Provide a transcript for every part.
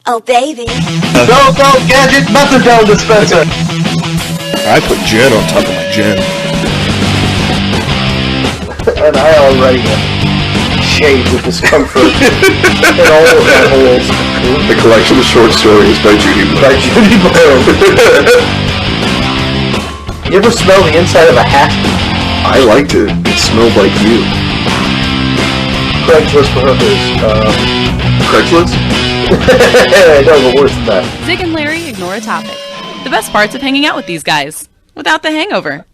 Oh, baby. Go, gadget, methadone dispenser! I put gin on top of my gin. And I already am shaved with discomfort in all of my holes. The collection of short stories by Judy Blow. You ever smell the inside of a hat? I liked it. It smelled like you. Craigslist for hookers. Craigslist? No, but worse than that. Zig and Larry ignore a topic. The best parts of hanging out with these guys, without the hangover.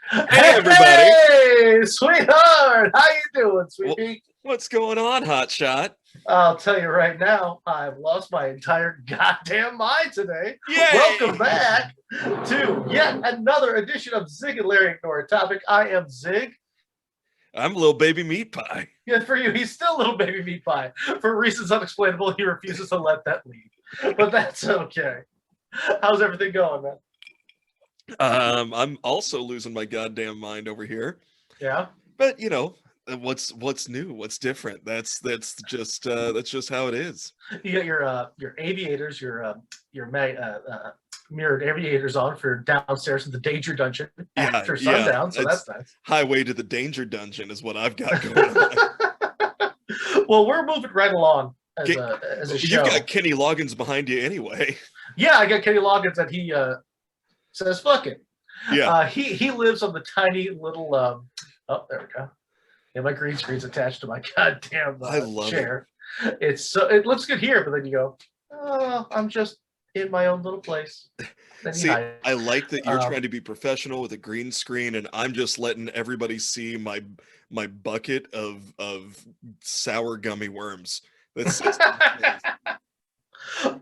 Hey, everybody! Hey, sweetheart! How you doing, sweetie? What's going on, Hotshot? I'll tell you right now, I've lost my entire goddamn mind today. Yay! Welcome back to yet another edition of Zig and Larry Ignore a Topic. I am Zig. I'm little baby meat pie. Yeah, for you, he's still little baby meat pie. For reasons unexplainable, he refuses to let that leave. But that's okay. How's everything going, man? I'm also losing my goddamn mind over here. Yeah. But you know, what's new? What's different? That's just how it is. You got your aviators, your mirrored aviators on for downstairs in the danger dungeon after sundown. So that's nice. Highway to the danger dungeon is what I've got going on. Well, we're moving right along as a show. You've got Kenny Loggins behind you anyway. Yeah, I got Kenny Loggins, and he says, "Fuck it." Yeah. He lives on the tiny little. Oh, there we go. Yeah, my green screen's attached to my goddamn I love chair. It looks good here, but then you go, "Oh, I'm just in my own little place." Then See, I like that you're trying to be professional with a green screen, and I'm just letting everybody see my bucket of sour gummy worms. That's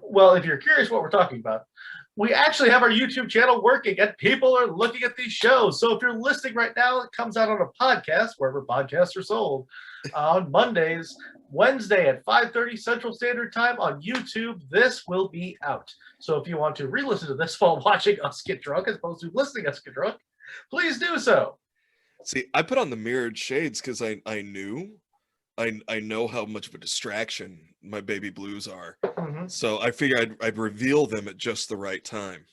Well, if you're curious what we're talking about, we actually have our YouTube channel working, and people are looking at these shows. So if you're listening right now, it comes out on a podcast wherever podcasts are sold on Mondays, Wednesday at 5:30 Central Standard Time on YouTube. This will be out. So if you want to re-listen to this while watching us get drunk as opposed to listening us get drunk, please do so. See, I put on the mirrored shades because I know how much of a distraction my baby blues are. Mm-hmm. So I figured I'd reveal them at just the right time.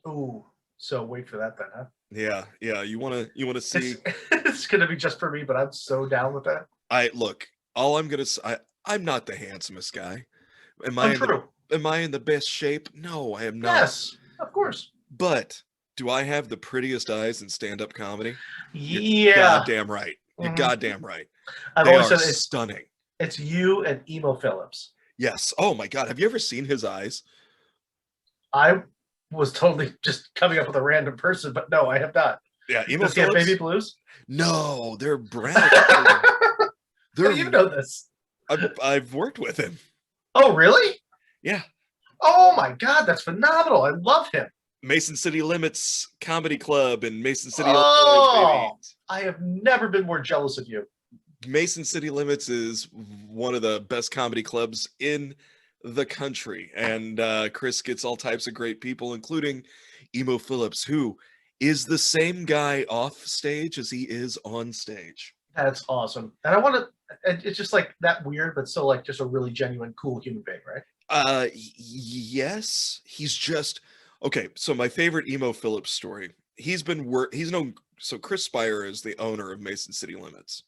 Ooh, so wait for that then, huh? Yeah. You wanna see? It's gonna be just for me, but I'm so down with that. All I'm gonna say, I'm not the handsomest guy. Am I in the best shape? No, I am not. Yes, of course. But do I have the prettiest eyes in stand-up comedy? Yeah. You're goddamn right. You're Mhm. goddamn right. I've They always are said it's stunning. It's you and Emo Phillips. Yes. Oh my God. Have you ever seen his eyes? I was totally just coming up with a random person, but no, I have not. Yeah, Emo Does he have Phillips. baby blues? No, they're brown. How do you know this? I've worked with him. Oh, really? Yeah. Oh my God, that's phenomenal! I love him. Mason City Limits Comedy Club in Mason City, Oh, Illinois, baby. I have never been more jealous of you. Mason City Limits is one of the best comedy clubs in the country, and Chris gets all types of great people, including Emo Phillips, who is the same guy off stage as he is on stage. That's awesome, and I want to. It's just like that weird, but still like just a really genuine, cool human being, right? Yes, he's just okay. So my favorite Emo Phillips story. So Chris Spire is the owner of Mason City Limits.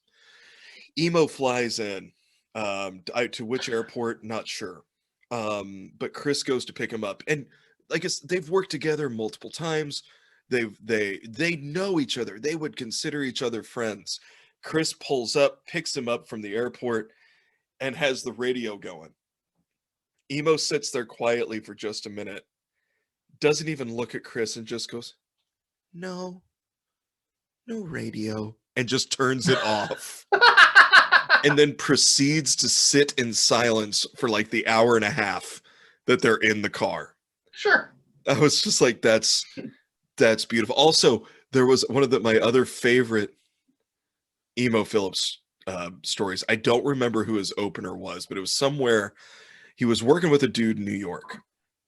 Emo flies in, to which airport, not sure. But Chris goes to pick him up, and I guess they've worked together multiple times. They know each other. They would consider each other friends. Chris pulls up, picks him up from the airport, and has the radio going. Emo sits there quietly for just a minute, doesn't even look at Chris, and just goes, no radio, and just turns it off. And then proceeds to sit in silence for like the hour and a half that they're in the car. Sure. I was just like, that's beautiful. Also, there was one of my other favorite Emo Phillips stories. I don't remember who his opener was, but it was somewhere he was working with a dude in New York,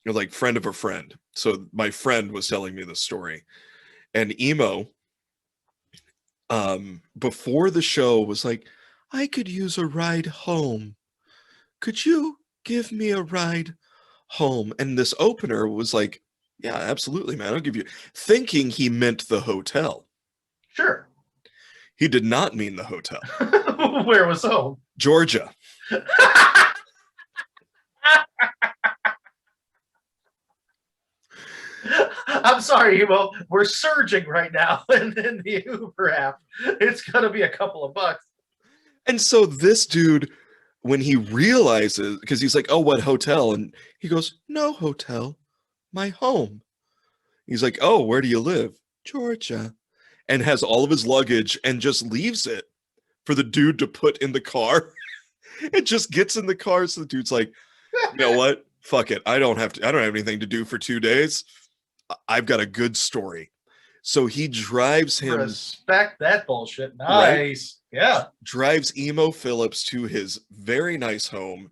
like friend of a friend. So my friend was telling me the story, and Emo, before the show was like, I could use a ride home. Could you give me a ride home. And this opener was like, yeah, absolutely, man. I'll give you, thinking he meant the hotel. Sure. He did not mean the hotel. Where was home? Georgia. I'm sorry, Emo. We're surging right now in the Uber app. It's gonna be a couple of bucks. And so this dude, when he realizes, because he's like, oh, what hotel? And he goes, no hotel, my home. He's like, oh, where do you live? Georgia. And has all of his luggage and just leaves it for the dude to put in the car. It just gets in the car. So the dude's like, you know what? Fuck it. I don't have anything to do for 2 days. I've got a good story. So he drives him. Respect that bullshit. Nice. Right? Yeah. Drives Emo Phillips to his very nice home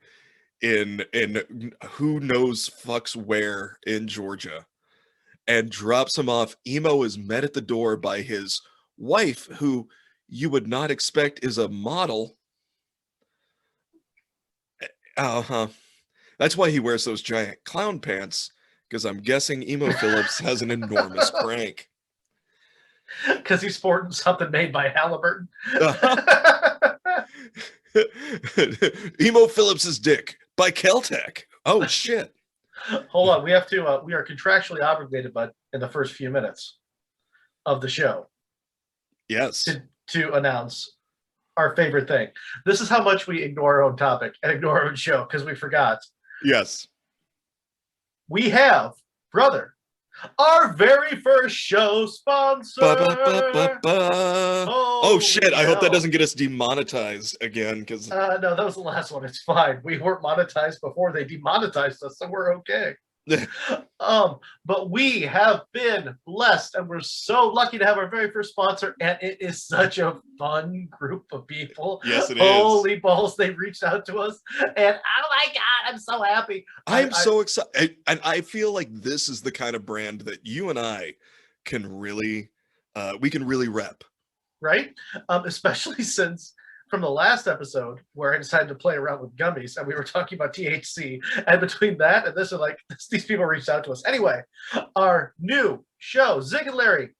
in who knows fucks where in Georgia, and drops him off. Emo is met at the door by his wife, who you would not expect is a model. That's why he wears those giant clown pants, because I'm guessing Emo Phillips has an enormous crank. Because he's sporting something made by Halliburton. Emo Phillips's dick by Caltech. Oh shit. Hold on, we have to. We are contractually obligated, but in the first few minutes of the show, yes, to announce our favorite thing. This is how much we ignore our own topic and ignore our own show because we forgot. Yes, we have, brother, our very first show sponsor. Oh shit! I hope that doesn't get us demonetized again. Because no, that was the last one. It's fine. We weren't monetized before they demonetized us, so we're okay. But we have been blessed, and we're so lucky to have our very first sponsor, and it is such a fun group of people. Yes, it is. Holy balls, they reached out to us, and oh my god, I'm so happy. I'm so excited, and I feel like this is the kind of brand that you and I can really, we can really rep. Right? Especially since from the last episode where I decided to play around with gummies and we were talking about THC, and between that and this, are like these people reached out to us. Anyway, our new show, Zig and Larry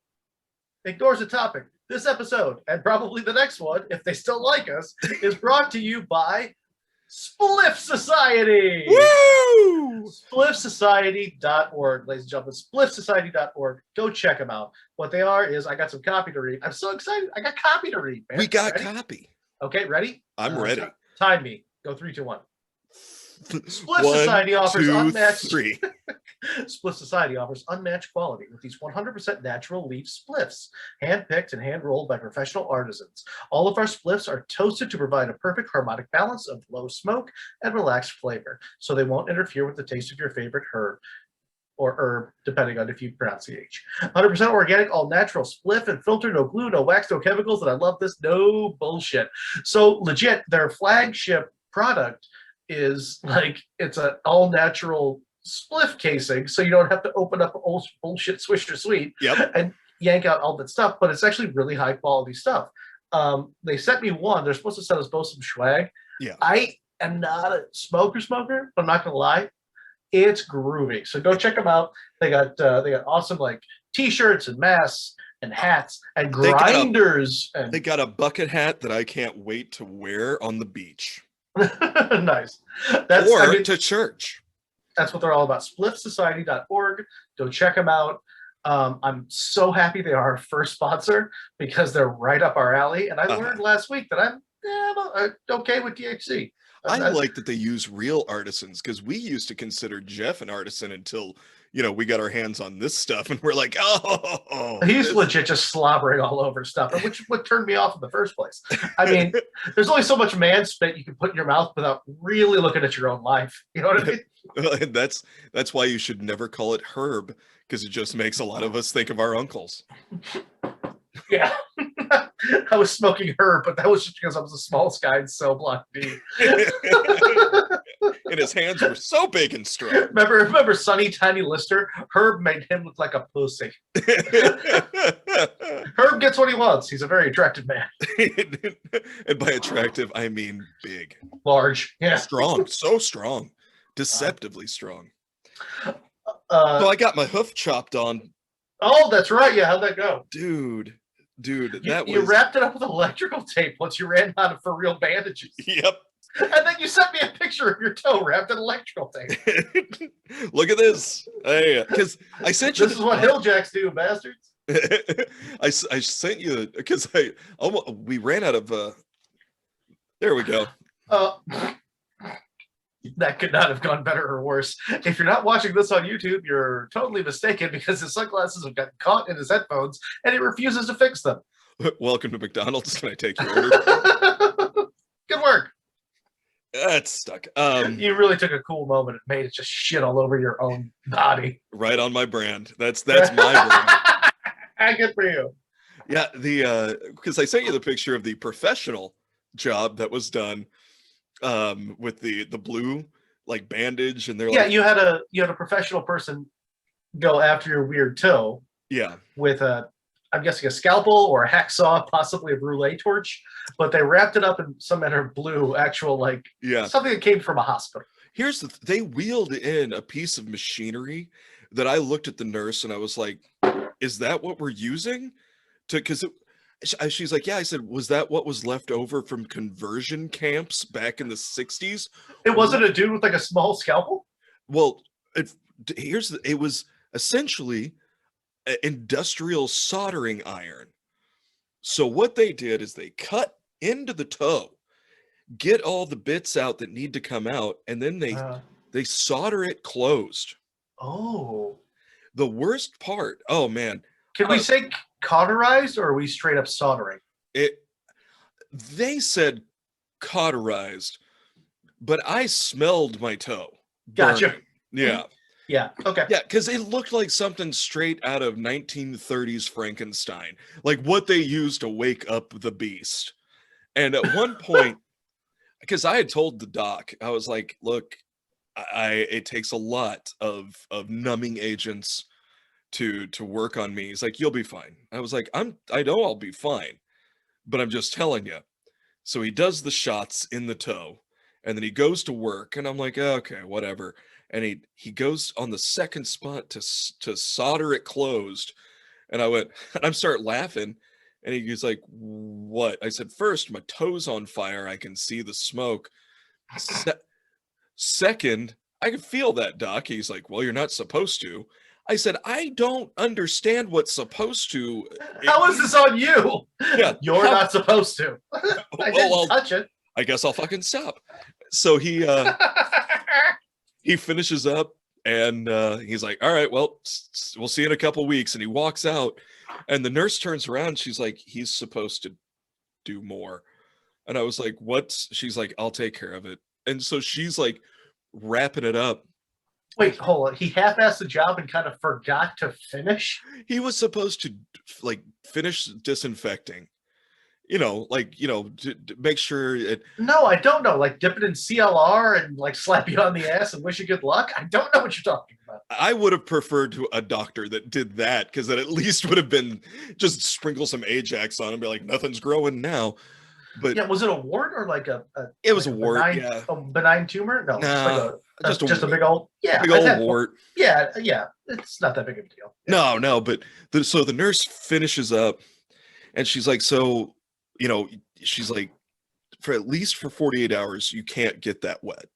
Ignores the Topic. This episode, and probably the next one, if they still like us, is brought to you by Spliff Society. Woo! SpliffSociety.org, ladies and gentlemen. SpliffSociety.org. Go check them out. What they are is, I got some copy to read. I'm so excited. I got copy to read, man. We got ready? copy. Okay, ready? I'm ready. Time me. Go 3, 2, 1. Spliff 1, Society offers 2, unmatched 3. Spliff Society offers unmatched quality with these 100% natural leaf spliffs, hand-picked and hand-rolled by professional artisans. All of our spliffs are toasted to provide a perfect harmonic balance of low smoke and relaxed flavor, so they won't interfere with the taste of your favorite herb, or herb, depending on if you pronounce the H. 100% organic, all natural, spliff and filter, no glue, no wax, no chemicals, and I love this, no bullshit. So legit, their flagship product is like, it's an all natural spliff casing, so you don't have to open up old bullshit Swisher Sweet and yank out all that stuff, but it's actually really high quality stuff. They sent me one. They're supposed to send us both some swag. Yeah. I am not a smoker, but I'm not gonna lie, it's groovy. So go check them out. They got awesome like t-shirts and masks and hats and grinders. They got a bucket hat that I can't wait to wear on the beach. Nice. To church. That's what they're all about. SpliffSociety.org. Go check them out. I'm so happy they are our first sponsor because they're right up our alley. And I learned last week that I'm okay with THC. I like that they use real artisans, because we used to consider Jeff an artisan until, we got our hands on this stuff and we're like, oh. He's legit just slobbering all over stuff, which would turn me off in the first place. I mean, there's only so much man spit you can put in your mouth without really looking at your own life. You know what I mean? That's why you should never call it herb, because it just makes a lot of us think of our uncles. Yeah. I was smoking herb, but that was just because I was the smallest guy in cell block D. And his hands were so big and strong. Remember Sonny Tiny Lister? Herb made him look like a pussy. Herb gets what he wants. He's a very attractive man. And by attractive, I mean big. Large. Yeah. Strong. So strong. deceptively strong. So Uh, I got my hoof chopped on, oh, that's right. Yeah, how'd that go? dude. You, That you was wrapped it up with electrical tape once you ran out of for real bandages. yep. And then you sent me a picture of your toe wrapped in electrical tape. Look at this. Hey, because I sent you This is what hill jacks do, bastards. I sent you because we ran out of there we go. Uh, that could not have gone better or worse. If you're not watching this on YouTube, you're totally mistaken because his sunglasses have gotten caught in his headphones and he refuses to fix them. Welcome to McDonald's. Can I take your order? Good work. That's stuck. You really took a cool moment and made it just shit all over your own body. Right on my brand. That's my brand. Good for you. Yeah, because I sent you the picture of the professional job that was done with the blue like bandage, and they're like, you had a professional person go after your weird toe yeah, with I'm guessing a scalpel or a hacksaw, possibly a brûlée torch, but they wrapped it up in some manner of blue, actual like yeah. something that came from a hospital. Here's they wheeled in a piece of machinery that I looked at the nurse and I was like, is that what we're using? Because she's like, yeah. I said, was that what was left over from conversion camps back in the 60s? It wasn't a dude with like a small scalpel? Well, it was essentially industrial soldering iron. So what they did is they cut into the toe, get all the bits out that need to come out, and then they solder it closed. Oh. The worst part, oh man. Can we say cauterized or are we straight up soldering? They said cauterized, but I smelled my toe. Gotcha. Burning. Yeah. Yeah. Okay. Yeah, because it looked like something straight out of 1930s Frankenstein, like what they used to wake up the beast. And at one point, because I had told the doc, I was like, look, it takes a lot of numbing agents to work on me. He's like, you'll be fine. I was like, I know I'll be fine, but I'm just telling you. So he does the shots in the toe, and then he goes to work, and I'm like, okay, whatever. And he goes on the second spot to solder it closed, and I went, and I start laughing, and he's like, what? I said, first, my toe's on fire. I can see the smoke. Second, I can feel that, doc. He's like, well, you're not supposed to. I said, I don't understand what's supposed to. How is this on you? Yeah, you're not supposed to. I didn't touch it. I guess I'll fucking stop. So he finishes up, and he's like, all right, well, we'll see you in a couple weeks. And he walks out, and the nurse turns around. She's like, he's supposed to do more. And I was like, what? She's like, I'll take care of it. And so she's like wrapping it up. Wait, hold on. He half-assed the job and kind of forgot to finish? He was supposed to like finish disinfecting. To make sure it. No, I don't know. Like dip it in CLR and like slap you on the ass and wish you good luck. I don't know what you're talking about. I would have preferred to a doctor that did that, because that at least would have been just sprinkle some Ajax on and be like, nothing's growing now. But yeah, was it a wart or like it was like a wart, benign, yeah. A benign tumor? No, nah, just a big old big old wart. Yeah, it's not that big of a deal. Yeah. No, but so the nurse finishes up, and she's like, so she's like, for at least for 48 hours, you can't get that wet.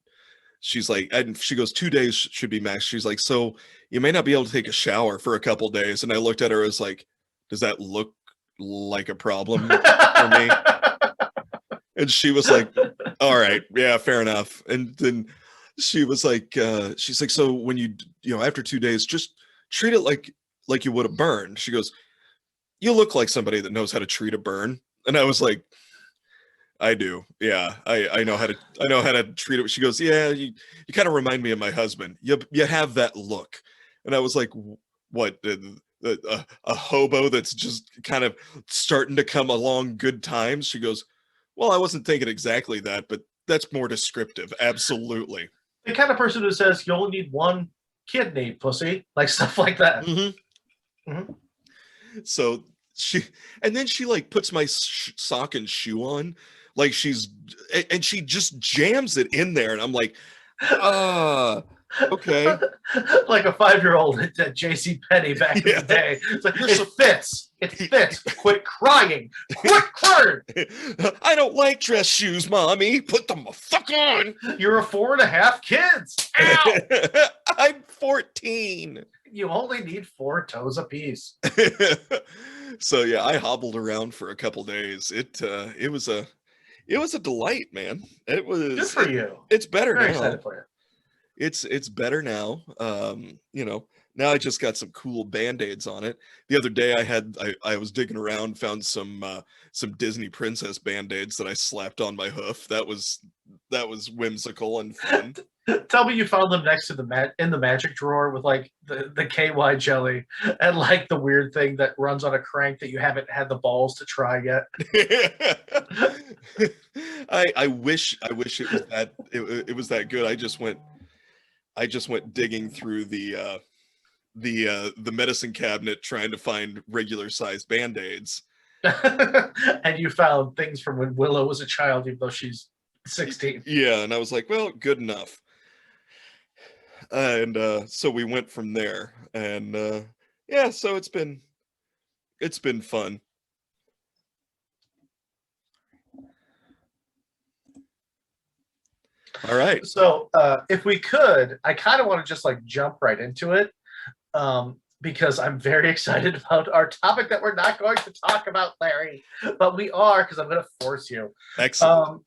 She's like, and she goes, 2 days should be max. She's like, so you may not be able to take a shower for a couple days. And I looked at her as like, does that look like a problem for me? And she was like, all right, yeah, fair enough. And then she was like, she's like, so when after 2 days, just treat it like you would a burn. She goes, you look like somebody that knows how to treat a burn. And I was like, I do. Yeah, I know how to treat it. She goes, yeah, you kind of remind me of my husband. You have that look. And I was like, what? A hobo that's just kind of starting to come along good times? She goes, well, I wasn't thinking exactly that, but that's more descriptive. Absolutely. The kind of person who says you only need one kidney, pussy, like stuff like that. Mm-hmm. Mm-hmm. So she like puts my sock and shoe on, like and she just jams it in there, and I'm like, Okay. Like a 5-year-old at J.C. Penney back in Yeah. the day. It's like, Here's it fits. It fits. Quit crying. Quit crying. I don't like dress shoes, mommy. Put them the fuck on. You're a 4.5 kids. Ow! I'm 14. You only need 4 toes apiece. So yeah, I hobbled around for a couple days. It was a delight, man. It was Good for you. It's better Very now. excited for you. It's better now. Now I just got some cool band-aids on it. The other day I was digging around, found some Disney princess band-aids that I slapped on my hoof. That was whimsical and fun. Tell me you found them next to in the magic drawer with like the KY jelly and like the weird thing that runs on a crank that you haven't had the balls to try yet. I wish it was it was that good. I just went digging through the medicine cabinet trying to find regular sized band-aids. And you found things from when Willow was a child, even though she's 16. Yeah, and I was like, well, good enough. And so we went from there, and yeah, so it's been fun. All right. So if we could, I kind of want to just like jump right into it, because I'm very excited about our topic that we're not going to talk about, Larry, but we are, because I'm going to force you. Excellent.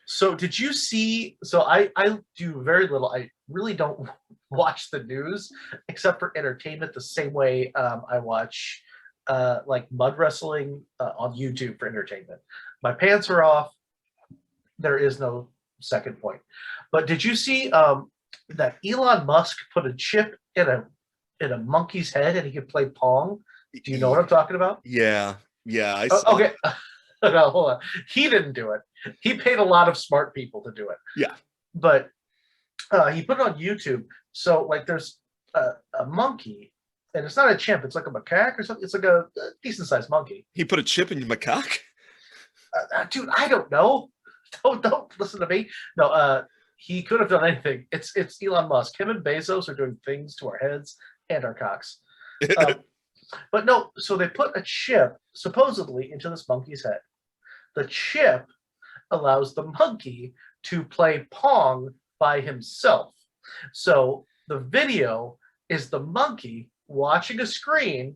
So did you see, so I do very little, I really don't watch the news except for entertainment the same way I watch like mud wrestling on YouTube for entertainment. My pants are off. There is no second point. But did you see that Elon Musk put a chip in a monkey's head and he could play Pong? Do you know what I'm talking about? Yeah, I saw okay. No, hold on. He didn't do it. He paid a lot of smart people to do it. Yeah. But he put it on YouTube. So like there's a monkey, and it's not a chimp. It's like a macaque or something. It's like a decent sized monkey. He put a chip in your macaque? Dude, I don't know. Don't listen to me. No, he could have done anything. It's Elon Musk. Him and Bezos are doing things to our heads and our cocks. But no, so they put a chip supposedly into this monkey's head. The chip allows the monkey to play Pong by himself. So the video is the monkey watching a screen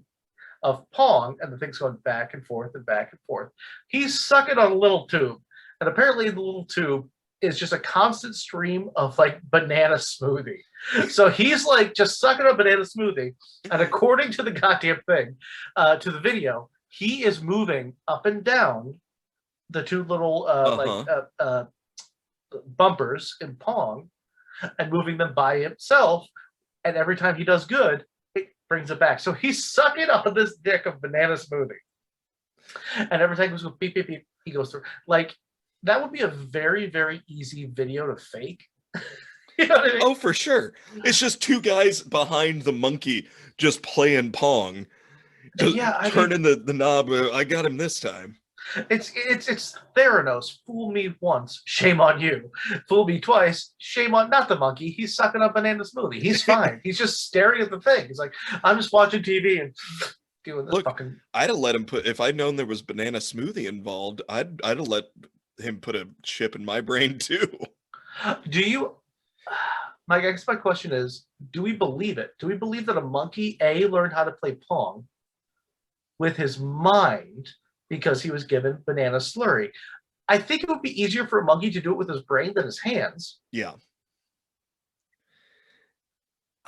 of Pong, and the thing's going back and forth and back and forth. He's sucking on a little tube, and apparently the little tube is just a constant stream of like banana smoothie. So he's like just sucking on banana smoothie, and according to the goddamn thing, to the video, he is moving up and down the two little bumpers in Pong and moving them by himself. And every time he does good, it brings it back. So he's sucking on this dick of banana smoothie. And every time he goes beep, beep, beep, he goes through. Like, that would be a very, very easy video to fake. You know what I mean? Oh, for sure. It's just two guys behind the monkey just playing Pong. Just turning the knob. I got him this time. It's Theranos. Fool me once, shame on you. Fool me twice, shame on not the monkey. He's sucking up banana smoothie. He's fine. He's just staring at the thing. He's like, I'm just watching TV and doing this. Look, I'd have let him put. If I'd known there was banana smoothie involved, I'd have let him put a chip in my brain too. Do you, Mike? I guess my question is: do we believe it? Do we believe that a monkey learned how to play Pong with his mind because he was given banana slurry? I think it would be easier for a monkey to do it with his brain than his hands. Yeah.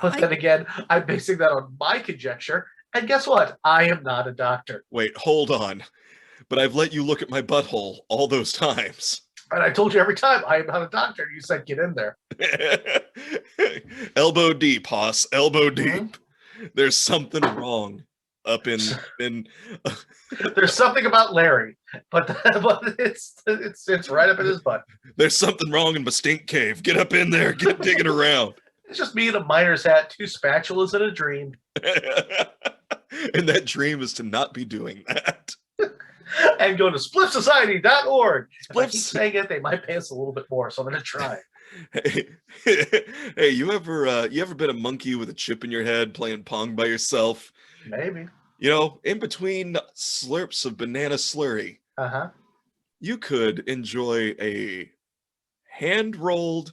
But then again, I'm basing that on my conjecture. And guess what? I am not a doctor. Wait, hold on. But I've let you look at my butthole all those times. And I told you every time, I am not a doctor. You said, get in there. Elbow deep, Hoss. Elbow deep. There's something wrong up in There's something about Larry, but it's right up in his butt. There's something wrong in my stink cave. Get up in there. Get digging around. It's just me in a miner's hat, 2 spatulas, and a dream. And that dream is to not be doing that. And go to spliffsociety.org. If I keep saying it, they might pay us a little bit more, so I'm going to try. Hey, hey, you ever been a monkey with a chip in your head playing Pong by yourself? Maybe. You know, in between slurps of banana slurry, Uh-huh. you could enjoy a hand-rolled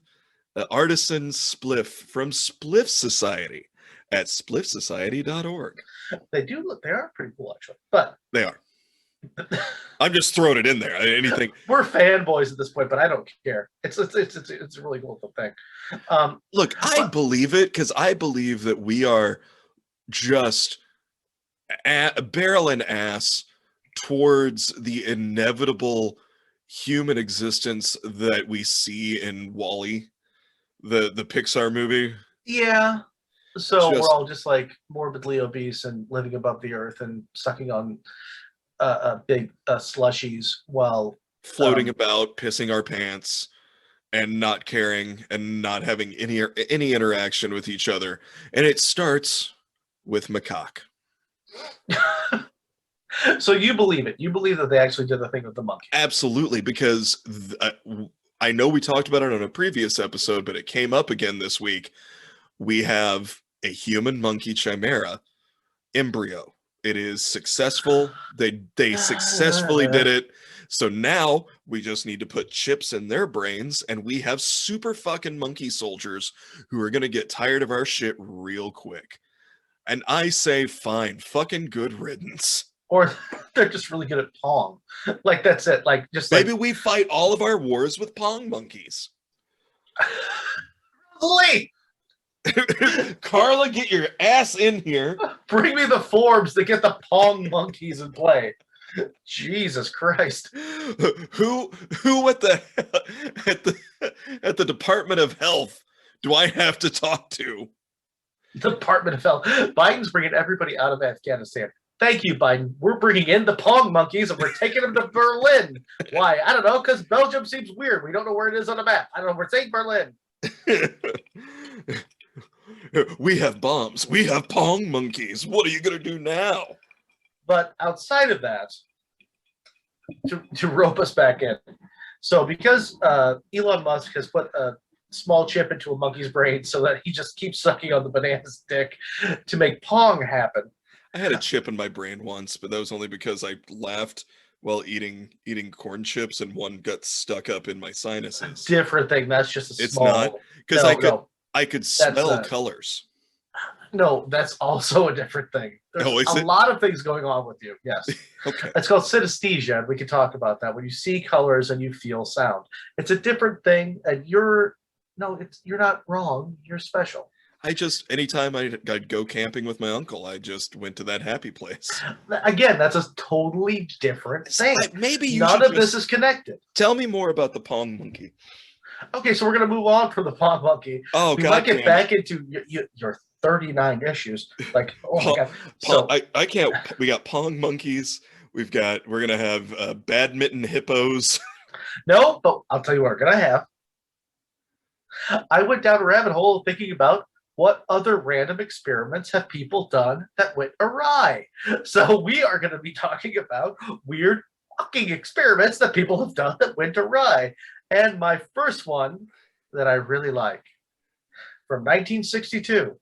artisan spliff from Spliff Society at spliffsociety.org. They are pretty cool actually. But They are. I'm just throwing it in there. Anything. we're fanboys at this point, but I don't care. It's a really cool thing. Look, I But- believe it because I believe that we are just barrel and ass towards the inevitable human existence that we see in Wall-E, the Pixar movie. yeah. So we're Just all just like morbidly obese and living above the earth and sucking on big slushies while floating about, pissing our pants, and not caring and not having any interaction with each other. And it starts with macaque. So you believe it. You believe that they actually did the thing with the monkey. Absolutely, because I know we talked about it on a previous episode, but it came up again this week. We have a human monkey chimera embryo. It is successful. They successfully did it. So now we just need to put chips in their brains, and we have super fucking monkey soldiers who are gonna get tired of our shit real quick. And I say, fine, fucking good riddance. Or they're just really good at Pong. Like that's it. Like just Maybe like we fight all of our wars with Pong monkeys. Lee, Carla, get your ass in here. bring me the forms to get the Pong monkeys in play. Jesus Christ. Who at the at the Department of Health do I have to talk to? Department of Health. Biden's bringing everybody out of Afghanistan. Thank you, Biden. We're bringing in the Pong monkeys and we're taking them to Berlin. Why? I don't know, because Belgium seems weird. We don't know where it is on the map. I don't know. We're saying Berlin. We have bombs. We have Pong monkeys. What are you gonna do now? But outside of that, to rope us back in. So because Elon Musk has put a small chip into a monkey's brain so that he just keeps sucking on the banana's dick to make Pong happen. I had a chip in my brain once, but that was only because I laughed while eating corn chips and one got stuck up in my sinuses. Different thing. That's just a It's small. not because No, I could That's smell not- colors. no, that's also a different thing. There's Oh, is a it? lot of things going on with you. Yes. Okay. It's called synesthesia, and we can talk about that. When you see colors and you feel sound, it's a different thing. And you're not wrong. You're special. I just anytime I'd go camping with my uncle, I just went to that happy place. Again, that's a totally different thing. Maybe you None should of this just is connected. tell me more about the Pong monkey. Okay, so we're gonna move on from the Pong monkey. Oh We God, might get damn back into your 39 issues. Like, oh my God. So I can't. We got Pong monkeys. We're gonna have badminton hippos. no, but I'll tell you what we're gonna have. I went down a rabbit hole thinking about what other random experiments have people done that went awry. So we are going to be talking about weird fucking experiments that people have done that went awry. And my first one that I really like from 1962,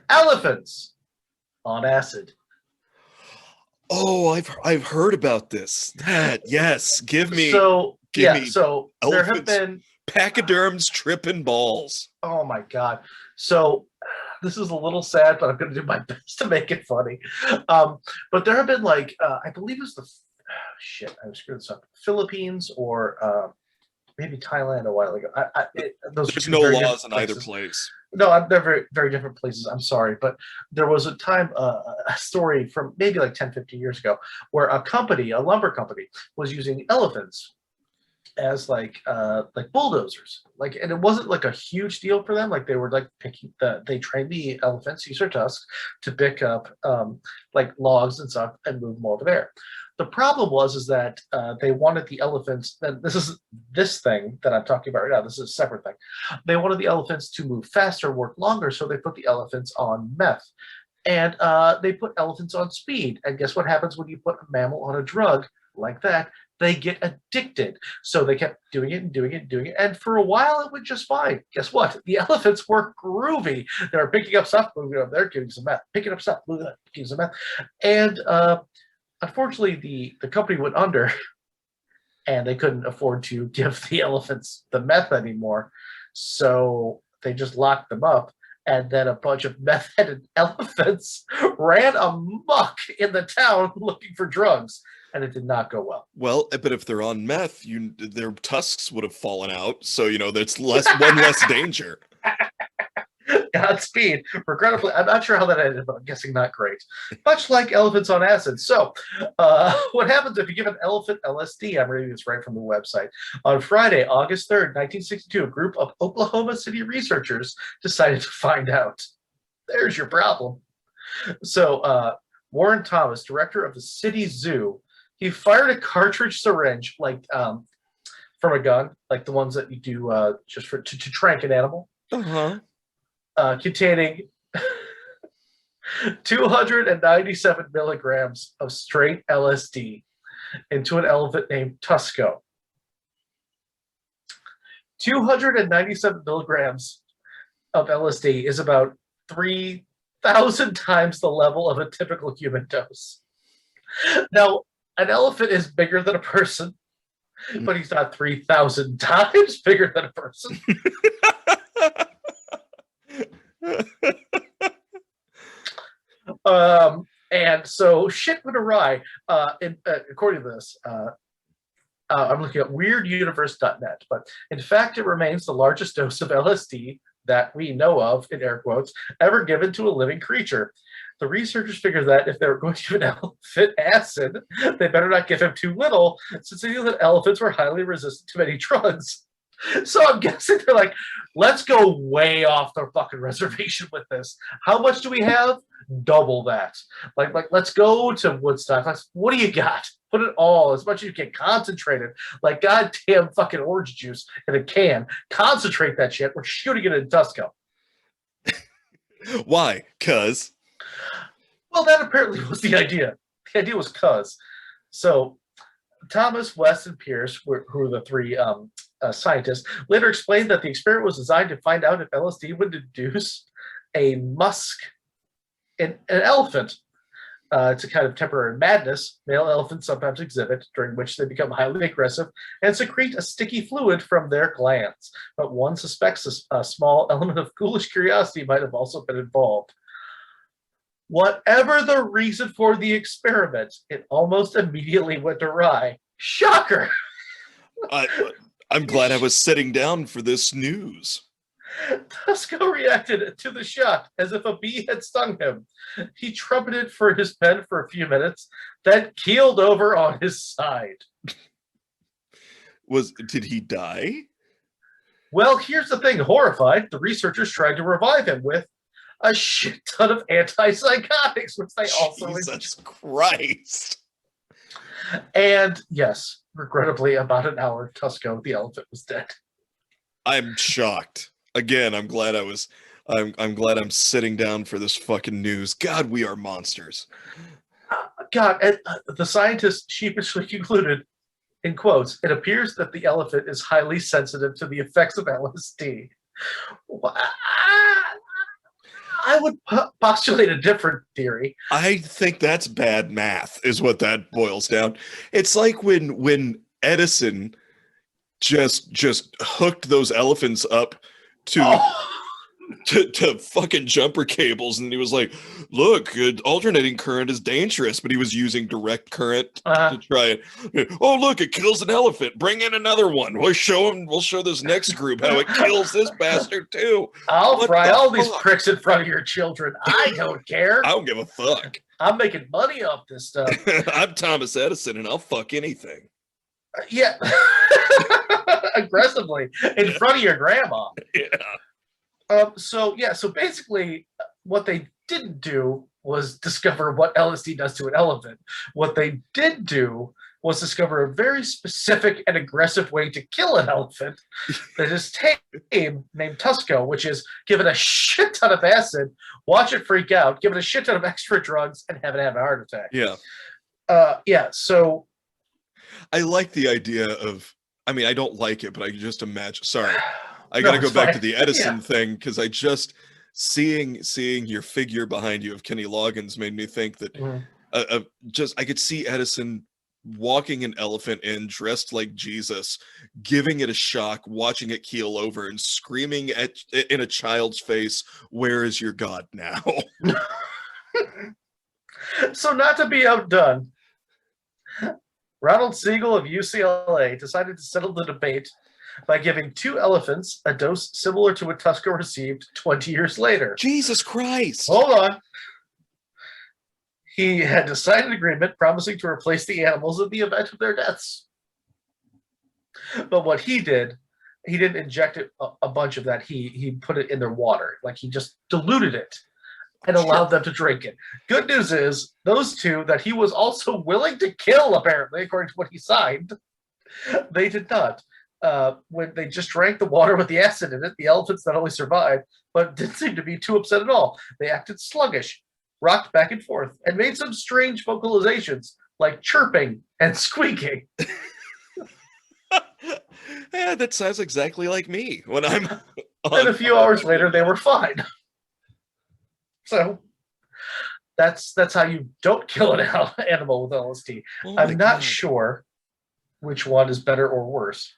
elephants on acid. Oh, I've heard about this. Yes, give me So give yeah, me so there have elephants. been pachyderms tripping balls. oh my God. So this is a little sad, but I'm going to do my best to make it funny. But there have been like, I believe it was shit, I screwed this up. Philippines or maybe Thailand a while ago. Those are There's two no very laws in different either places. place. No, they're very, very different places. I'm sorry. But there was a time, a story from maybe like 10, 15 years ago, where a lumber company, was using elephants as like bulldozers. Like, and it wasn't like a huge deal for them. Like they were like they trained the elephants, use their tusks to pick up like logs and stuff and move them over there. The problem is that they wanted the elephants, and this thing that I'm talking about right now, this is a separate thing. They wanted the elephants to move faster, work longer, so they put the elephants on meth. And they put elephants on speed. And guess what happens when you put a mammal on a drug like that? they get addicted. So they kept doing it and doing it and doing it. And for a while, it went just fine. Guess what? The elephants were groovy. They were picking up stuff, moving over there, getting some meth, picking up stuff, moving up, getting some meth. And unfortunately, the company went under and they couldn't afford to give the elephants the meth anymore. So they just locked them up. And then a bunch of meth-headed elephants ran amok in the town looking for drugs, and it did not go well. Well, but if they're on meth, their tusks would have fallen out, so that's one less danger. Godspeed. Regrettably, I'm not sure how that ended, but I'm guessing not great. Much like elephants on acid. So, what happens if you give an elephant LSD? I'm reading this right from the website. On Friday, August 3rd, 1962, a group of Oklahoma City researchers decided to find out. There's your problem. So, Warren Thomas, director of the city zoo, he fired a cartridge syringe, from a gun, like the ones that you do just to trank an animal. Uh-huh. Containing 297 milligrams of straight LSD into an elephant named Tusco. 297 milligrams of LSD is about 3,000 times the level of a typical human dose. Now, an elephant is bigger than a person, but he's not 3,000 times bigger than a person. And so shit went awry. According to this, I'm looking at weirduniverse.net, but in fact, it remains the largest dose of LSD that we know of, in air quotes, ever given to a living creature. The researchers figured that if they were going to give an elephant acid, they better not give him too little, since they knew that elephants were highly resistant to many drugs. So I'm guessing they're like, let's go way off the fucking reservation with this. How much do we have? Double that. Like let's go to Woodstock. What do you got? Put it all, as much as you can, concentrate it. Like goddamn fucking orange juice in a can. Concentrate that shit. We're shooting it in Tusco. Why? 'Cause? Well, that apparently was the idea. The idea was 'cause. So Thomas, West, and Pierce, who are the three scientists, later explained that the experiment was designed to find out if LSD would induce a musk in an elephant. It's a kind of temporary madness male elephants sometimes exhibit, during which they become highly aggressive and secrete a sticky fluid from their glands. But one suspects a small element of ghoulish curiosity might have also been involved. Whatever the reason for the experiment, it almost immediately went awry. Shocker! I'm glad I was sitting down for this news. Tusco reacted to the shot as if a bee had stung him. He trumpeted for his pen for a few minutes, then keeled over on his side. Did he die? Well, here's the thing. Horrified, the researchers tried to revive him with a shit ton of antipsychotics, which they also Jesus Christ. And yes, regrettably, about an hour, Tusco the elephant was dead. I'm shocked. Again, I'm glad I'm glad I'm sitting down for this fucking news. God, we are monsters. God, and the scientists sheepishly concluded, in quotes, it appears that the elephant is highly sensitive to the effects of LSD. I would postulate a different theory. I think that's bad math, is what that boils down. It's like when Edison just hooked those elephants up to fucking jumper cables, and he was like, look, alternating current is dangerous, but he was using direct current to try it. Oh, look, it kills an elephant. Bring in another one. We'll show this next group how it kills this bastard too. I'll fry all these pricks in front of your children. I don't care. I don't give a fuck. I'm making money off this stuff. I'm Thomas Edison, and I'll fuck anything. Yeah. Aggressively in front of your grandma. Yeah. So basically what they didn't do was discover what LSD does to an elephant. What they did do was discover a very specific and aggressive way to kill an elephant that is tame, named Tusco, which is give it a shit ton of acid, watch it freak out, give it a shit ton of extra drugs, and have it have a heart attack. Yeah. So I like the idea of. I mean, I don't like it, but I can just imagine. Sorry, I No, got to go it's back to fine. the Edison Yeah. thing because I just seeing your figure behind you of Kenny Loggins made me think that Mhm. just I could see Edison walking an elephant in dressed like Jesus, giving it a shock, watching it keel over, and screaming at in a child's face, "Where is your God now?" So not to be outdone, Ronald Siegel of UCLA decided to settle the debate by giving 2 elephants a dose similar to what Tusker received 20 years later. Jesus Christ! Hold on. He had signed an agreement promising to replace the animals in the event of their deaths. But what he did, he didn't inject it, a bunch of that. He put it in their water. Like he just diluted it and allowed them to drink it. Good news is those 2 that he was also willing to kill, apparently, according to what he signed, they did not. When they just drank the water with the acid in it, the elephants not only survived, but didn't seem to be too upset at all. They acted sluggish, rocked back and forth, and made some strange vocalizations like chirping and squeaking. Yeah, that sounds exactly like me when I'm. And a few hours later, they were fine. So that's how you don't kill an animal with LSD. Oh my I'm not God. sure which one is better or worse.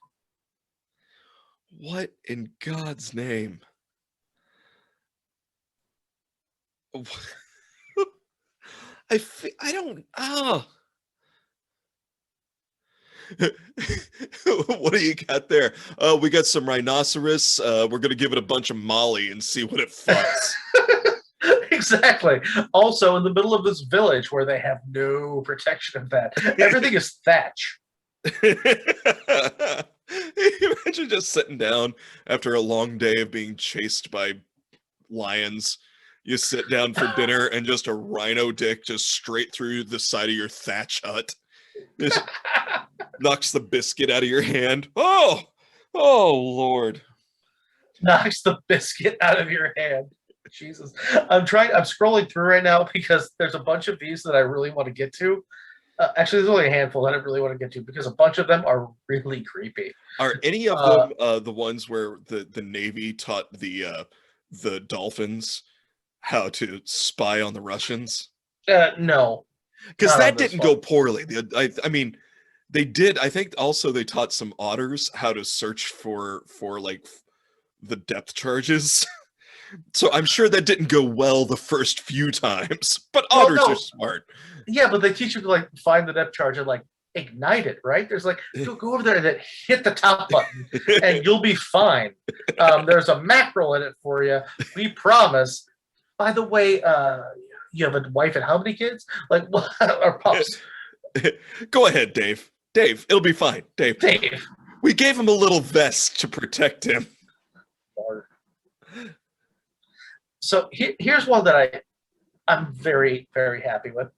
What in God's name? I don't. Oh. What do you got there? We got some rhinoceros. We're gonna give it a bunch of Molly and see what it fucks. Exactly. Also, in the middle of this village where they have no protection of that, everything is thatch. Imagine just sitting down after a long day of being chased by lions. You sit down for dinner and just a rhino dick just straight through the side of your thatch hut. Just knocks the biscuit out of your hand. Oh Lord. Knocks the biscuit out of your hand. Jesus. I'm scrolling through right now because there's a bunch of these that I really want to get to. Actually, there's only a handful that I really want to get to because a bunch of them are really creepy. Are any of them the ones where the Navy taught the dolphins how to spy on the Russians? No. Because Not that on this didn't one. go poorly. I mean, they did. I think also they taught some otters how to search for like the depth charges. So I'm sure that didn't go well the first few times. But Well, otters no. are smart. Yeah, but they teach you to like find the depth charge and like ignite it, right? There's like go over there and then hit the top button and you'll be fine. There's a mackerel in it for you. We promise. By the way, you have a wife and how many kids? Like what? Or pups? Go ahead, Dave. Dave, it'll be fine. Dave. We gave him a little vest to protect him. So here's one that I'm very, very happy with.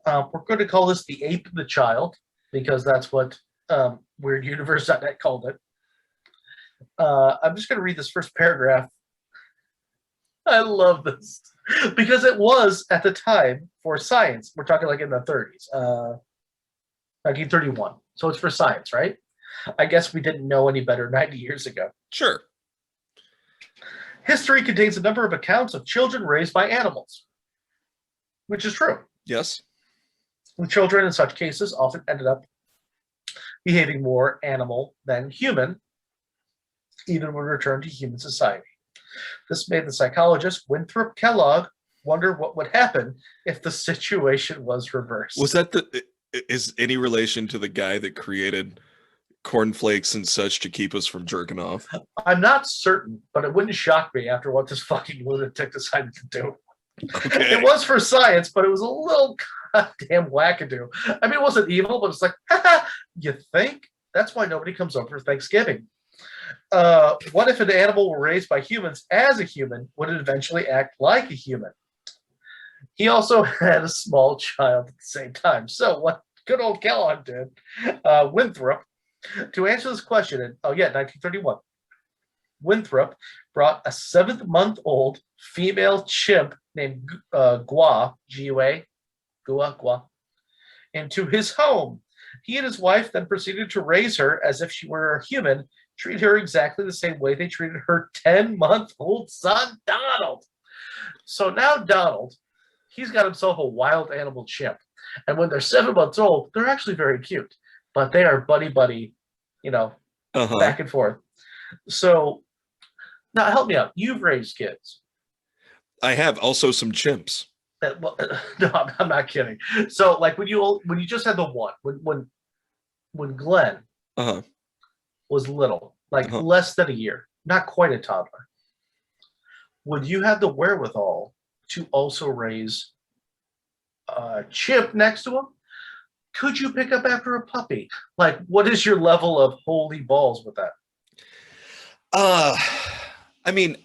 We're going to call this the ape and the child because that's what WeirdUniverse.net called it. I'm just going to read this first paragraph. I love this because it was at the time for science. We're talking like in the 30s, 1931. So it's for science, right? I guess we didn't know any better 90 years ago. Sure. History contains a number of accounts of children raised by animals, which is true. Yes. The children in such cases often ended up behaving more animal than human, even when returned to human society. This made the psychologist Winthrop Kellogg wonder what would happen if the situation was reversed. Was that is any relation to the guy that created cornflakes and such to keep us from jerking off? I'm not certain, but it wouldn't shock me after what this fucking lunatic decided to do. Okay. It was for science, but it was a little goddamn wackadoo. I mean, it wasn't evil, but it's like, you think? That's why nobody comes over for Thanksgiving. What if an animal were raised by humans as a human? Would it eventually act like a human? He also had a small child at the same time. So what good old Kellogg did, Winthrop, to answer this question in, 1931, Winthrop brought a 7-month-old female chimp named Gua, G-U-A, Gua, into his home He and his wife then proceeded to raise her as if she were a human, treat her exactly the same way they treated her 10-month-old son, Donald. So now Donald, he's got himself a wild animal chimp. And when they're 7 months old, they're actually very cute. But they are buddy, back and forth. So now help me out. You've raised kids. I have also some chimps. Well, no, I'm not kidding. So like when you just had the one, when Glenn was little, like less than a year, not quite a toddler, would you have the wherewithal to also raise a chimp next to him? Could you pick up after a puppy? Like, what is your level of holy balls with that? I mean,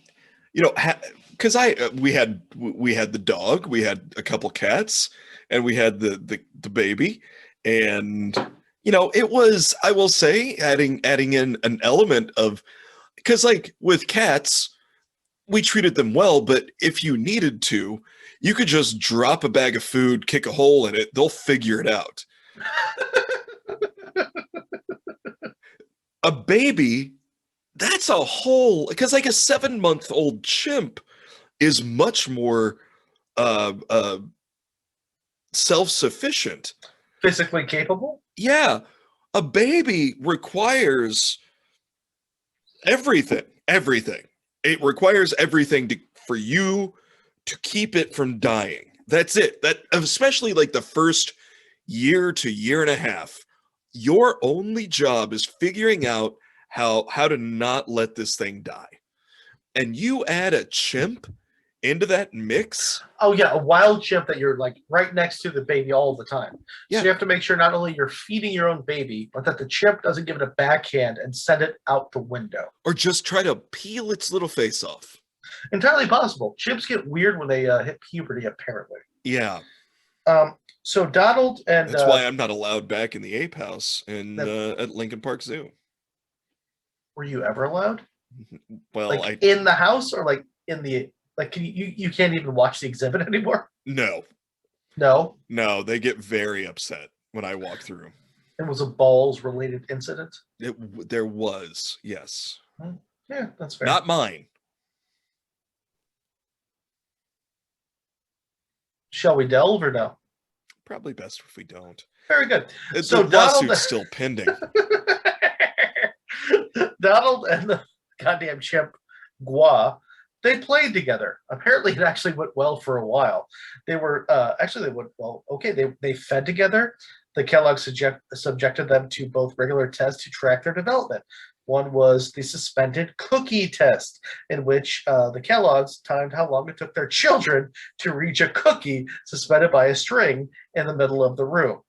because we had the dog, we had a couple cats, and we had the baby, and it was, I will say, adding in an element of, because like with cats, we treated them well, but if you needed to, you could just drop a bag of food, kick a hole in it, they'll figure it out. A baby, that's a whole, because like a 7-month-old chimp is much more self-sufficient, physically capable. Yeah, a baby requires everything. It requires everything for you to keep it from dying. That's it. That, especially like the first year to year and a half, your only job is figuring out how to not let this thing die. And you add a chimp into that mix. Oh yeah, a wild chimp that you're like right next to the baby all the time. Yeah. So you have to make sure not only you're feeding your own baby, but that the chimp doesn't give it a backhand and send it out the window. Or just try to peel its little face off. Entirely possible. Chimps get weird when they hit puberty, apparently. Yeah. So Donald and that's why I'm not allowed back in the ape house at Lincoln Park Zoo. Were you ever allowed? Well, like in the house or like in the you can't even watch the exhibit anymore? No, they get very upset when I walk through. It was a balls related incident. There was, yes. Yeah, that's fair. Not mine. Shall we delve or no? Probably best if we don't. Very good. So the lawsuit's still pending. Donald and the goddamn chimp Gua, they played together. Apparently, it actually went well for a while. They were they went well. Okay, they fed together. The Kellogg subjected them to both regular tests to track their development. One was the suspended cookie test, in which the Kellogg's timed how long it took their children to reach a cookie suspended by a string in the middle of the room.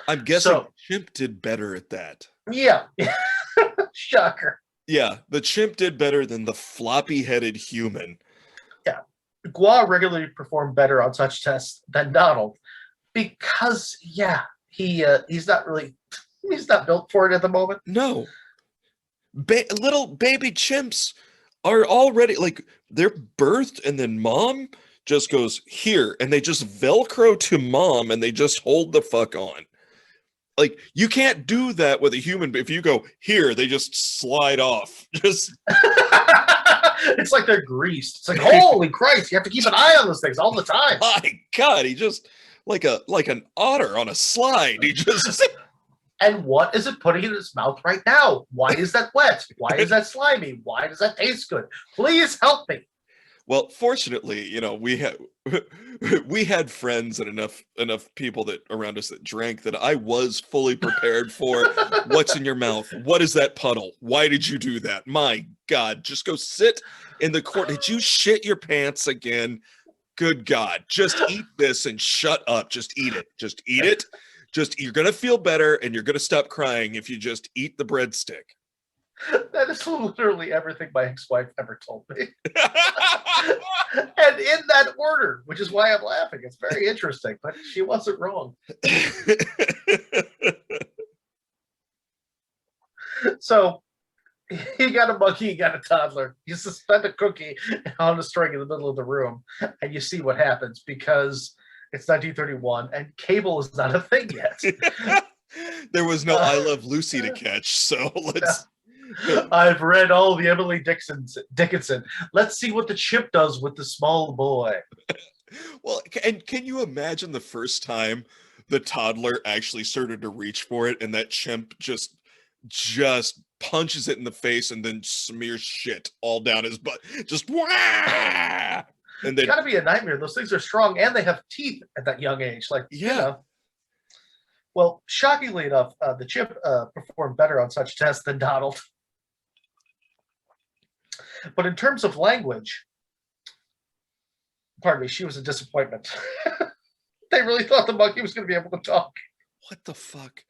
I'm guessing chimp did better at that. Yeah. Shocker. Yeah, the chimp did better than the floppy-headed human. Yeah. Gua regularly performed better on such tests than Donald because, he's not built for it at the moment. No. Little baby chimps are already, like, they're birthed and then mom just goes, here, and they just Velcro to mom and they just hold the fuck on. Like, you can't do that with a human, but if you go, here, they just slide off. Just it's like they're greased. It's like, holy Christ, you have to keep an eye on those things all the time. My God, he just, like an otter on a slide. He just... And what is it putting in its mouth right now? Why is that wet? Why is that slimy? Why does that taste good? Please help me. Well, fortunately, we had friends and enough people that around us that drank that I was fully prepared for what's in your mouth. What is that puddle? Why did you do that? My God, just go sit in the court. Did you shit your pants again? Good God, just eat this and shut up. Just eat it. Just eat it. You're going to feel better and you're going to stop crying if you just eat the breadstick. That is literally everything my ex-wife ever told me. And in that order, which is why I'm laughing. It's very interesting, but she wasn't wrong. So he got a monkey, he got a toddler. You suspend a cookie on a string in the middle of the room, and you see what happens because It's 1931, and cable is not a thing yet. There was no I Love Lucy to catch, so let's. I've read all the Emily Dickinson. Let's see what the chip does with the small boy. Well, and can you imagine the first time the toddler actually started to reach for it, and that chimp just punches it in the face and then smears shit all down his butt? Just wah! And It's then got to be a nightmare. Those things are strong, and they have teeth at that young age. Like, yeah. you know. Well, shockingly enough, the chip performed better on such tests than Donald. But in terms of language, pardon me, she was a disappointment. They really thought the monkey was going to be able to talk. What the fuck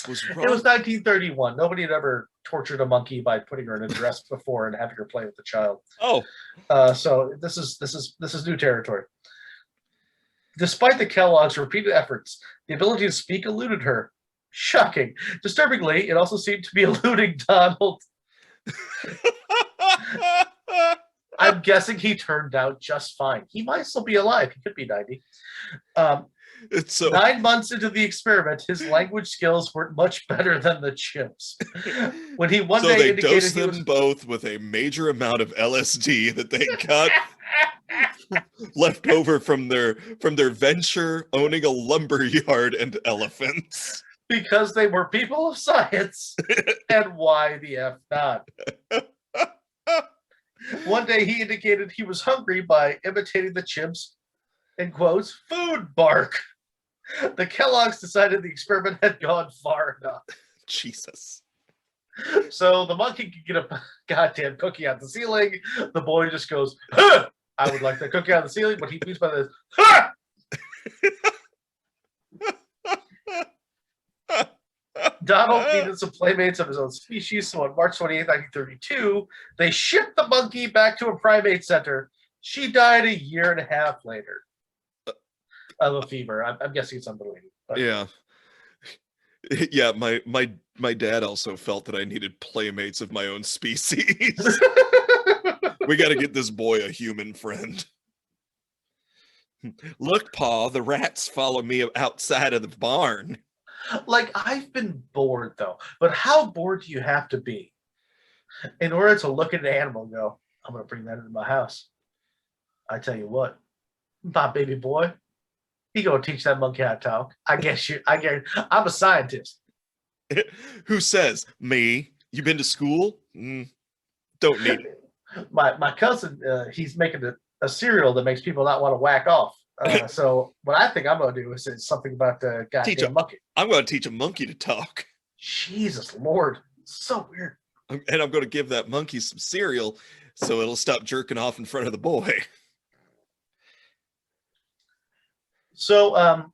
was wrong? It was 1931. Nobody had ever tortured a monkey by putting her in a dress before and having her play with the child. Oh, so this is new territory. Despite the Kellogg's repeated efforts, the ability to speak eluded her. Shocking. Disturbingly, it also seemed to be eluding Donald. I'm guessing he turned out just fine. He might still be alive. He could be 90. it's so 9 months into the experiment, his language skills were much better than the chimps. When he one so day they indicated dosed he them was both with a major amount of LSD that they got left over from their venture owning a lumber yard and elephants. because they were people of science, and why the F not? One day he indicated he was hungry by imitating the chimps, in quotes, food bark. The Kellogg's decided the experiment had gone far enough. Jesus. So the monkey could get a goddamn cookie out the ceiling. The boy just goes, huh! I would like that cookie out the ceiling, but he means by this, huh! Donald needed some playmates of his own species, so on March 28, 1932, they shipped the monkey back to a primate center. She died a year and a half later of a fever. I'm guessing it's unrelated. But. Yeah. Yeah, my dad also felt that I needed playmates of my own species. We got to get this boy a human friend. Look, Pa, the rats follow me outside of the barn. Like, I've been bored, though. But how bored do you have to be in order to look at an animal and go, I'm going to bring that into my house? I tell you what, my baby boy, he going to teach that monkey how to talk. I'm a scientist. Who says? Me? You been to school? Don't need it. My cousin, he's making a cereal that makes people not want to whack off. So what I think I'm going to do is something about the goddamn monkey. I'm going to teach a monkey to talk. Jesus Lord. So weird. And I'm going to give that monkey some cereal so it'll stop jerking off in front of the boy. So, God,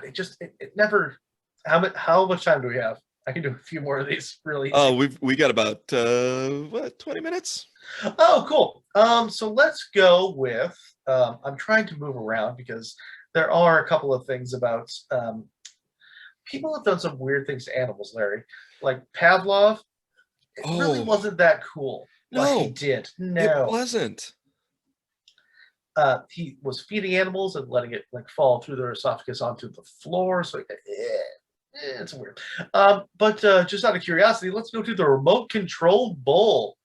it never, how much time do we have? I can do a few more of these really easy. Oh, we got about 20 minutes. Oh, cool. So let's go with I'm trying to move around because there are a couple of things about people have done some weird things to animals, Larry. Like Pavlov, it really wasn't that cool. No, what he did. No, it wasn't. He was feeding animals and letting it like fall through their esophagus onto the floor. So it's weird. But just out of curiosity, let's go to the remote controlled bull.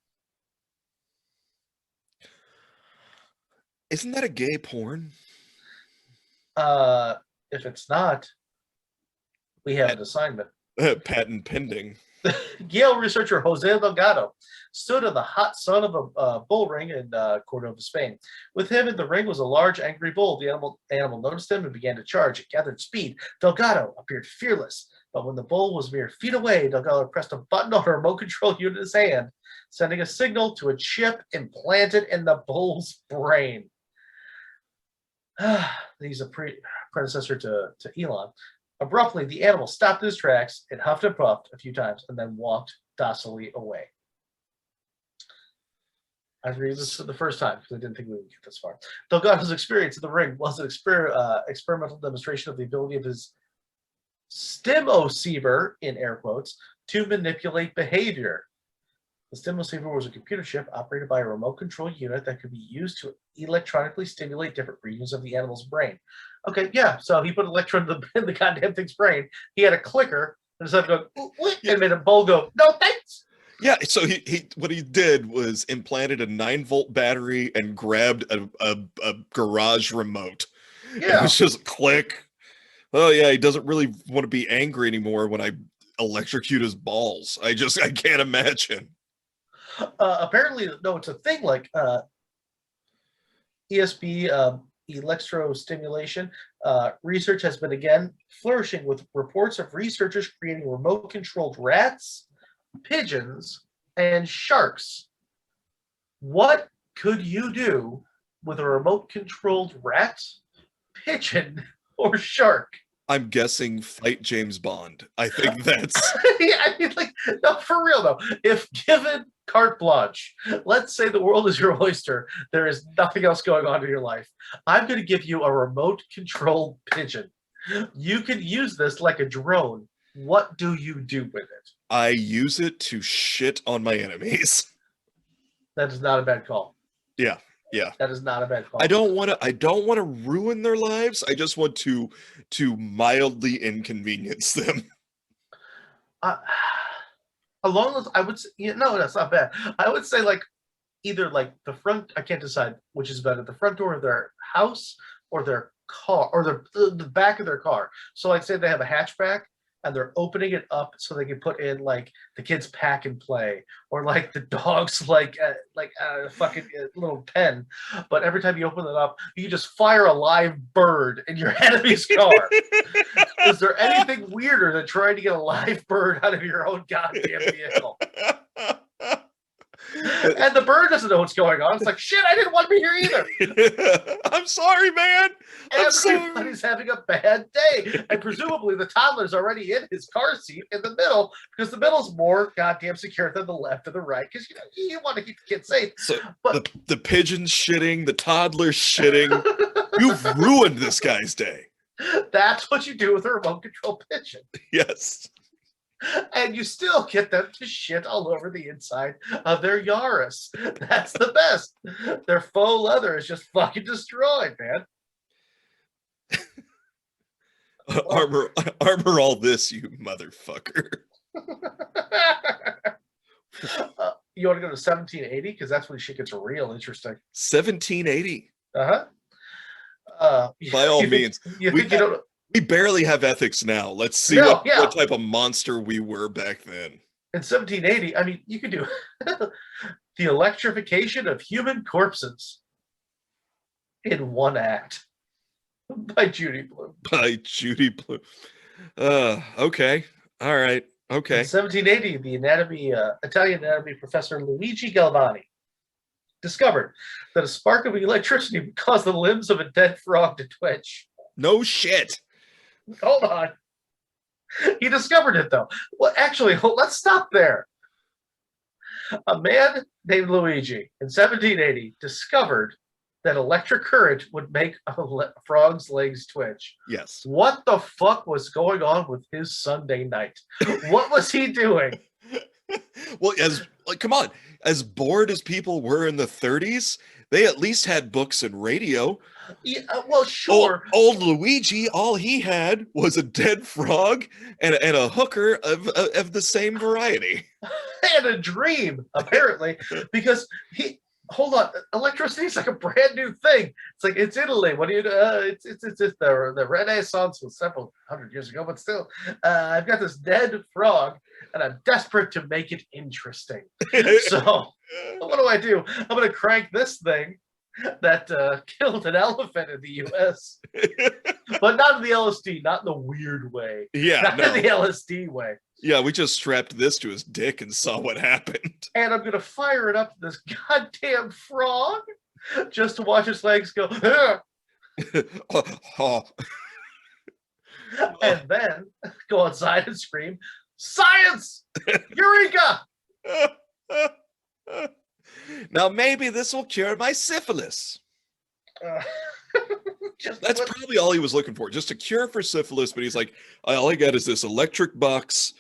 Isn't that a gay porn? If it's not, we have an assignment. Patent pending. Yale researcher Jose Delgado stood in the hot sun of a bull ring in Cordova, Spain. With him in the ring was a large, angry bull. The animal noticed him and began to charge. It gathered speed. Delgado appeared fearless, but when the bull was mere feet away, Delgado pressed a button on a remote control unit in his hand, sending a signal to a chip implanted in the bull's brain. He's a predecessor to Elon. Abruptly, the animal stopped in his tracks and huffed and puffed a few times and then walked docilely away. I was reading this for the first time because I didn't think we would get this far. Delgado's experience in the ring was an experimental demonstration of the ability of his stimoceiver, in air quotes, to manipulate behavior. The stimulus receiver was a computer chip operated by a remote control unit that could be used to electronically stimulate different regions of the animal's brain. Okay, yeah. So he put an electrode in the goddamn thing's brain. He had a clicker and instead of going, and made a bowl go, no thanks. Yeah, so he what he did was implanted a 9-volt battery and grabbed a garage remote. Yeah. It was just click. Oh yeah, he doesn't really want to be angry anymore when I electrocute his balls. I can't imagine. Apparently, no, it's a thing like ESP, electrostimulation. Research has been again flourishing with reports of researchers creating remote controlled rats, pigeons, and sharks. What could you do with a remote controlled rat, pigeon, or shark? I'm guessing fight James Bond. I think that's Yeah, I mean, like, no, for real though. If given carte blanche, let's say the world is your oyster, there is nothing else going on in your life. I'm going to give you a remote controlled pigeon. You can use this like a drone. What do you do with it? I use it to shit on my enemies. That is not a bad call. Yeah. That is not a bad call. I don't want to ruin their lives. I just want to mildly inconvenience them. Along those, I would say, no, that's not bad. I would say like either like the front. I can't decide which is better: the front door of their house or their car, or the back of their car. So like, say they have a hatchback and they're opening it up so they can put in like the kids' pack and play, or like the dogs like a fucking little pen. But every time you open it up, you can just fire a live bird in your enemy's car. Is there anything weirder than trying to get a live bird out of your own goddamn vehicle? And the bird doesn't know what's going on. It's like, shit, I didn't want to be here either. I'm sorry, man. Everybody's having a bad day. And presumably the toddler's already in his car seat in the middle, because the middle's more goddamn secure than the left or the right, because you want to keep the kid safe. So but the pigeon's shitting, the toddler's shitting. You've ruined this guy's day. That's what you do with a remote control pigeon. Yes. And you still get them to shit all over the inside of their Yaris. That's the best. Their faux leather is just fucking destroyed, man. Armor all this, you motherfucker. You want to go to 1780? Because that's when shit gets real interesting. 1780. By all means. We barely have ethics now. Let's see what type of monster we were back then. In 1780, I mean, you could do the electrification of human corpses in one act by Judy Blume. Okay. All right. Okay. In 1780, the Italian anatomy professor Luigi Galvani discovered that a spark of electricity would cause the limbs of a dead frog to twitch. No shit. Hold on. He discovered it, though. Well, actually, let's stop there. A man named Luigi in 1780 discovered that electric current would make a frog's legs twitch. Yes. What the fuck was going on with his Sunday night? What was he doing? Well, come on. As bored as people were in the 30s, they at least had books and radio. Yeah, well, sure. Old Luigi, all he had was a dead frog and a hooker of the same variety. And a dream, apparently, because hold on, electricity is like a brand new thing. It's like, it's Italy. What do you? It's the Renaissance was several hundred years ago, but still, I've got this dead frog, and I'm desperate to make it interesting. So, what do? I'm going to crank this thing that killed an elephant in the U.S., but not in the LSD, not in the weird way. Yeah, not in the LSD way. Yeah, we just strapped this to his dick and saw what happened. And I'm gonna fire it up to this goddamn frog just to watch his legs go. And then go outside and scream, "Science! Eureka!" Now maybe this will cure my syphilis. That's probably all he was looking for, just a cure for syphilis. But he's like, all I got is this electric box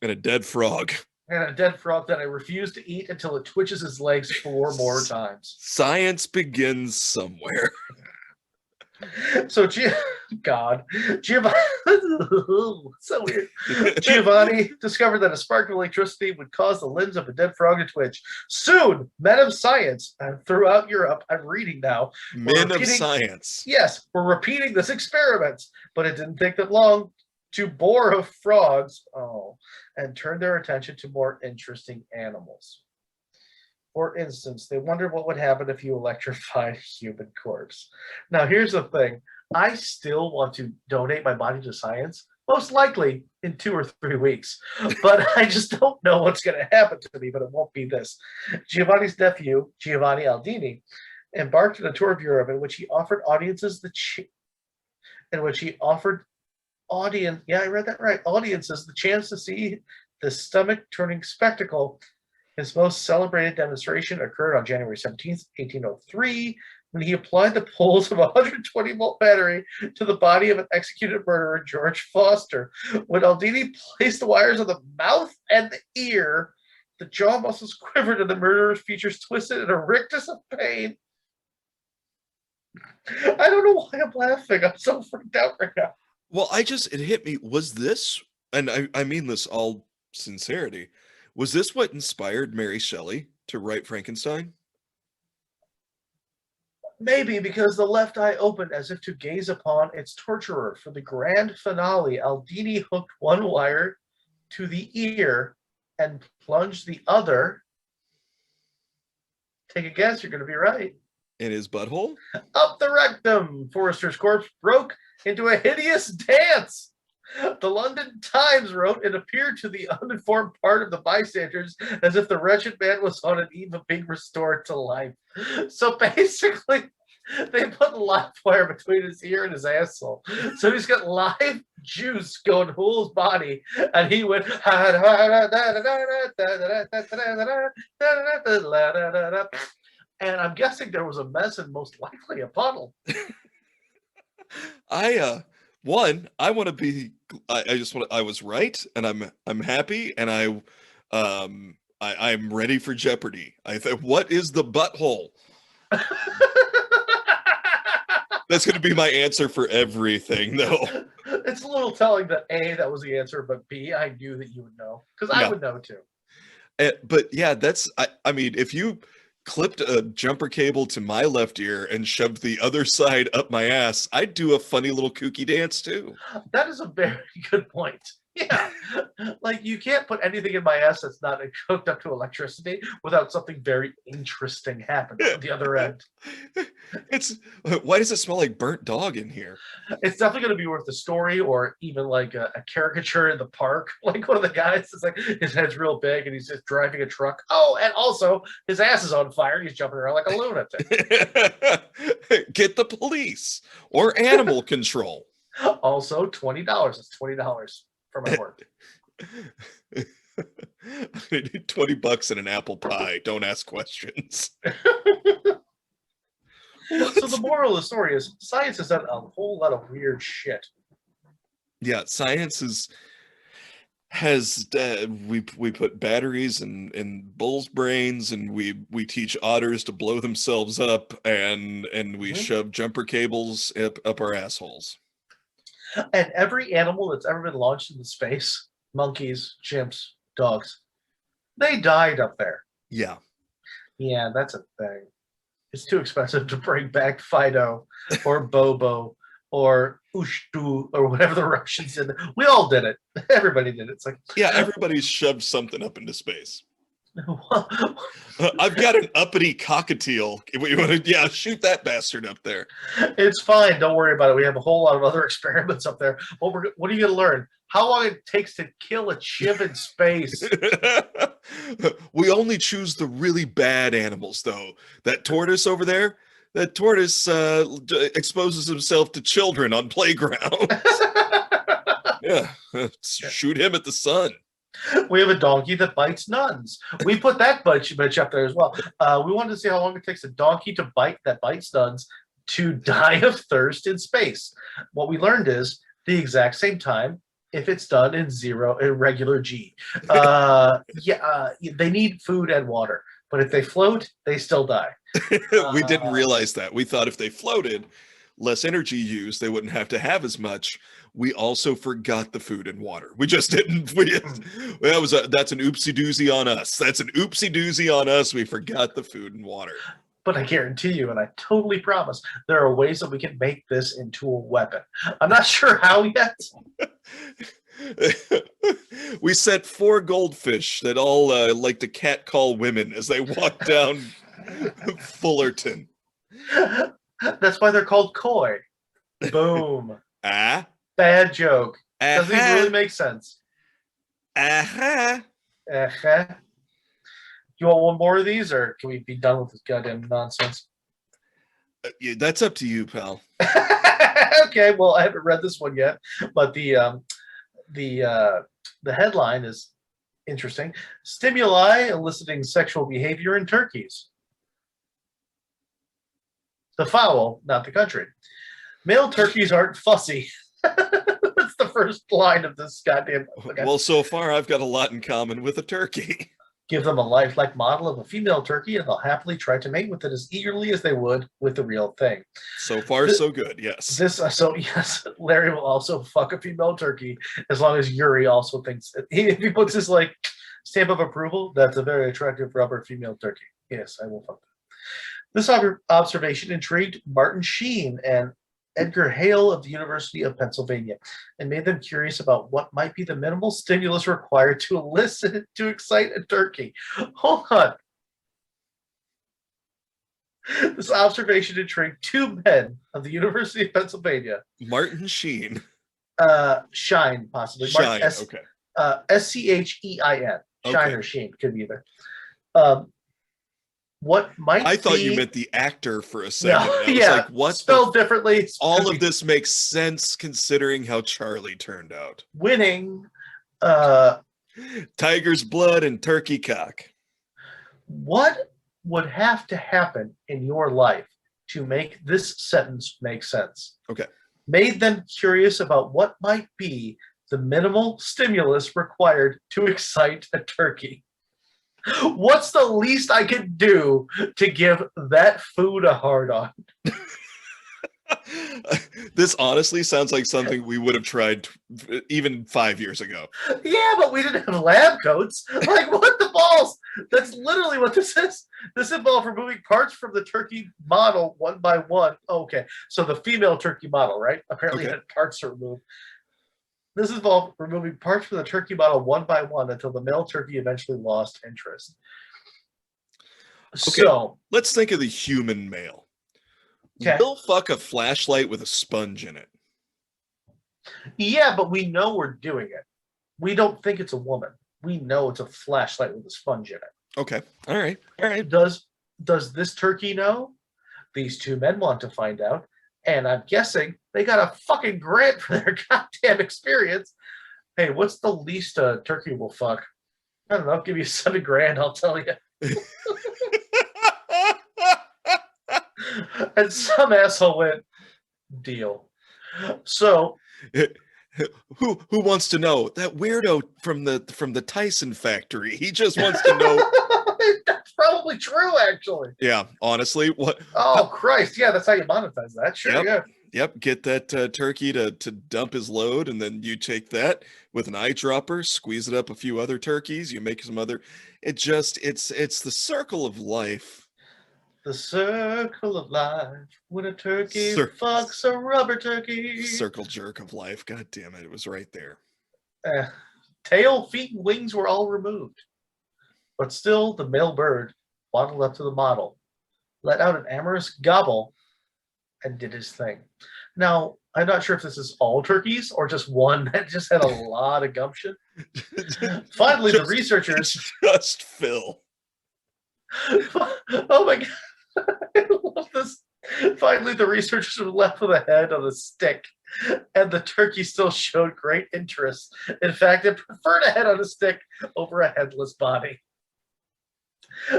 and a dead frog. And a dead frog that I refuse to eat until it twitches his legs 4 more times. Science begins somewhere. So, God, Giovanni, so weird. Giovanni discovered that a spark of electricity would cause the limbs of a dead frog to twitch. Soon, men of science throughout Europe, I'm reading now. Men of science. Yes, we're repeating this experiment, but it didn't take that long to bore of frogs. And turn their attention to more interesting animals. For instance, they wondered what would happen if you electrified a human corpse. Now, here's the thing. I still want to donate my body to science, most likely in 2 or 3 weeks. But I just don't know what's going to happen to me, but it won't be this. Giovanni's nephew, Giovanni Aldini, embarked on a tour of Europe in which he offered audiences audiences the chance to see the stomach-turning spectacle. His most celebrated demonstration occurred on January 17th, 1803, when he applied the poles of a 120-volt battery to the body of an executed murderer, George Foster. When Aldini placed the wires on the mouth and the ear, the jaw muscles quivered and the murderer's features twisted in a rictus of pain. I don't know why I'm laughing. I'm so freaked out right now. Well, it hit me. Was this, and I mean this all sincerity, was this what inspired Mary Shelley to write Frankenstein? Maybe, because the left eye opened as if to gaze upon its torturer. For the grand finale, Aldini hooked one wire to the ear and plunged the other. Take a guess, you're going to be right. In his butthole? Up the rectum. Forrester's corpse broke into a hideous dance. The London Times wrote, it appeared to the uninformed part of the bystanders as if the wretched man was on an eve of being restored to life. So basically, they put live wire between his ear and his asshole. So he's got live juice going whole his body, and he went. And I'm guessing there was a mess and most likely a puddle. I want to be. I was right, and I'm happy, and I'm ready for Jeopardy. What is the butthole? That's going to be my answer for everything, though. It's a little telling that A, that was the answer, but B, I knew that you would know, because I would know too. But yeah, I mean, if you clipped a jumper cable to my left ear and shoved the other side up my ass, I'd do a funny little kooky dance too. That is a very good point. Yeah, like you can't put anything in my ass that's not hooked up to electricity without something very interesting happening at the other end. Why does it smell like burnt dog in here? It's definitely going to be worth the story, or even like a caricature in the park. Like one of the guys is like his head's real big and he's just driving a truck. Oh, and also his ass is on fire and he's jumping around like a lunatic. Get the police or animal control. Also, $20. It's $20 for my work. I need $20 and an apple pie. Don't ask questions. So the moral of the story is science has done a whole lot of weird shit. Yeah, science we put batteries in bulls' brains, and we teach otters to blow themselves up, and we shove jumper cables up our assholes. And every animal that's ever been launched into space, monkeys, chimps, dogs, they died up there. Yeah. Yeah, that's a thing. It's too expensive to bring back Fido or Bobo or Ushtu or whatever the Russians did. We all did it. Everybody did it. It's like, yeah, everybody's shoved something up into space. I've got an uppity cockatiel. You want to, shoot that bastard up there. It's fine. Don't worry about it. We have a whole lot of other experiments up there. What are you going to learn? How long it takes to kill a chip in space. We only choose the really bad animals, though. That tortoise over there, exposes himself to children on playgrounds. Yeah, shoot him at the sun. We have a donkey that bites nuns. We put that bitch up there as well. We wanted to see how long it takes a donkey to bites nuns to die of thirst in space. What we learned is the exact same time if it's done in irregular G. They need food and water, but if they float, they still die. We didn't realize that. We thought if they floated, less energy used, they wouldn't have to have as much. We also forgot the food and water. We just didn't. That's an oopsie doozy on us. That's an oopsie doozy on us. We forgot the food and water. But I guarantee you, and I totally promise, there are ways that we can make this into a weapon. I'm not sure how yet. We set 4 goldfish that all like to catcall women as they walk down Fullerton. That's why they're called koi. Boom. Bad joke. Doesn't even really make sense. You want one more of these, or can we be done with this goddamn nonsense? Yeah, that's up to you, pal. Okay, well, I haven't read this one yet, but the headline is interesting. Stimuli eliciting sexual behavior in turkeys. The fowl, not the country. Male turkeys aren't fussy. That's the first line of this goddamn. Okay. Well, so far I've got a lot in common with a turkey. Give them a lifelike model of a female turkey, and they'll happily try to mate with it as eagerly as they would with the real thing. So far, so good. Yes. Yes, Larry will also fuck a female turkey as long as Yuri also thinks that if he puts his like stamp of approval, that's a very attractive rubber female turkey. Yes, I will fuck that. This observation intrigued Martin Sheen and Edgar Hale of the University of Pennsylvania and made them curious about what might be the minimal stimulus required to excite a turkey. Hold on. This observation intrigued 2 men of the University of Pennsylvania. Martin Sheen. Shine, possibly. Shine, okay. Schein. Shine or Sheen, could be either. What might I thought you meant the actor for a second. No, I was like, what? Spelled differently. All of this makes sense considering how Charlie turned out. Winning. Tiger's blood and turkey cock. What would have to happen in your life to make this sentence make sense? Okay. Made them curious about what might be the minimal stimulus required to excite a turkey. What's the least I could do to give that food a hard-on? This honestly sounds like something we would have tried even 5 years ago. Yeah, but we didn't have lab coats. Like, what the balls? That's literally what this is. This involved removing parts from the turkey model one by one. Okay, so the female turkey model, right? Apparently had parts to remove. This involved removing parts from the turkey model one by one until the male turkey eventually lost interest. Okay, so let's think of the human male. Okay. We'll fuck a flashlight with a sponge in it. Yeah, but we know we're doing it. We don't think it's a woman. We know it's a flashlight with a sponge in it. Okay. All right. All right. Does this turkey know? These 2 men want to find out. And I'm guessing they got a fucking grant for their goddamn experience. Hey, what's the least a turkey will fuck? I don't know. I'll give you $7,000, I'll tell you. And some asshole went, deal. So who wants to know? That weirdo from the Tyson factory. He just wants to know. That's probably true, actually. Yeah, honestly. What? Oh, Christ. Yeah, that's how you monetize that. Sure, yep. Yeah. Yep, get that turkey to dump his load, and then you take that with an eyedropper, squeeze it up a few other turkeys, you make some other. It's the circle of life. The circle of life when a turkey fucks a rubber turkey. Circle jerk of life. God damn it, it was right there. Tail, feet, and wings were all removed. But still, the male bird waddled up to the model, let out an amorous gobble, and did his thing. Now, I'm not sure if this is all turkeys or just one that just had a lot of gumption. Finally, the researchers... Just Phil. Oh my God. I love this. Finally, the researchers were left with a head on a stick, and the turkey still showed great interest. In fact, it preferred a head on a stick over a headless body.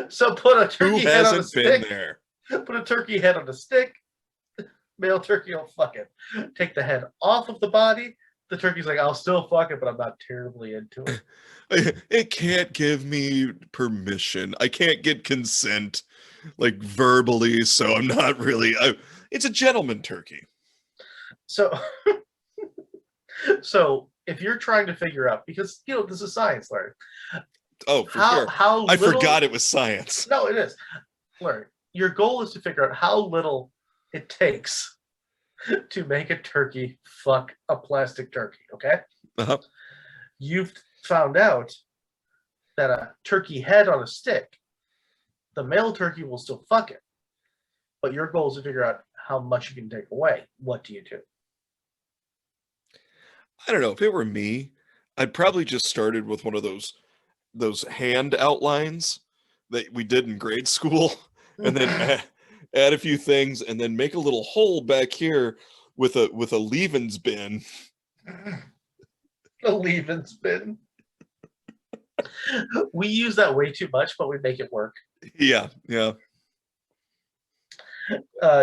So put a turkey head on a stick. There? Put a turkey head on a stick. Male turkey will fuck it. Take the head off of the body. the turkey's like, I'll still fuck it, but I'm not terribly into it. It can't give me permission. I can't get consent, like verbally, so I'm not really. It's a gentleman turkey. So, so if you're trying to figure out, because this is science, Larry. Oh, for sure. I forgot it was science. No, it is, Larry. Your goal is to figure out how little it takes to make a turkey fuck a plastic turkey. Okay. Uh-huh. You've found out that a turkey head on a stick, the male turkey will still fuck it, but your goal is to figure out how much you can take away. What do you do? I don't know. If it were me, I'd probably just started with one of those hand outlines that we did in grade school, and then add a few things, and then make a little hole back here with a leavings bin. A leavings bin. We use that way too much, but we make it work. Yeah.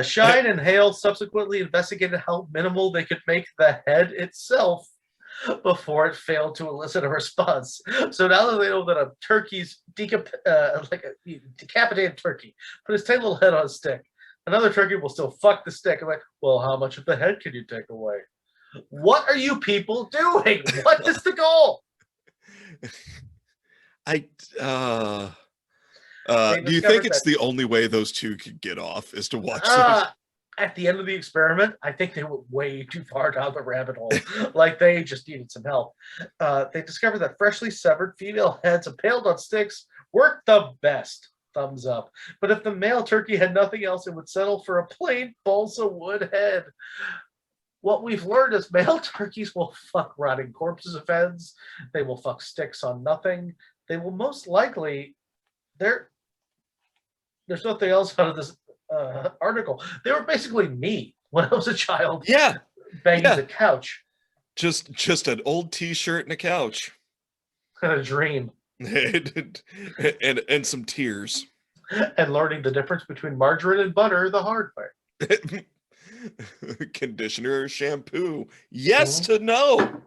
Shine and Hale subsequently investigated how minimal they could make the head itself before it failed to elicit a response. So now that they know that a turkey's like a decapitated turkey, put his tiny little head on a stick, another turkey will still fuck the stick. I'm like, well, how much of the head can you take away? What are you people doing? What is the goal? Do you think it's the only way those two could get off is to watch this? At the end of the experiment, I think they went way too far down the rabbit hole. Like they just needed some help. They discovered that freshly severed female heads impaled on sticks worked the best. Thumbs up. But if the male turkey had nothing else, it would settle for a plain balsa wood head. What we've learned is male turkeys will fuck rotting corpses of heads. They will fuck sticks on nothing. They will most likely, there's nothing else out of this article. They were basically me when I was a child. Yeah. Banging the couch. Just an old t-shirt and a couch. And a dream. and some tears. And learning the difference between margarine and butter the hard way. Conditioner or shampoo. Yes to no.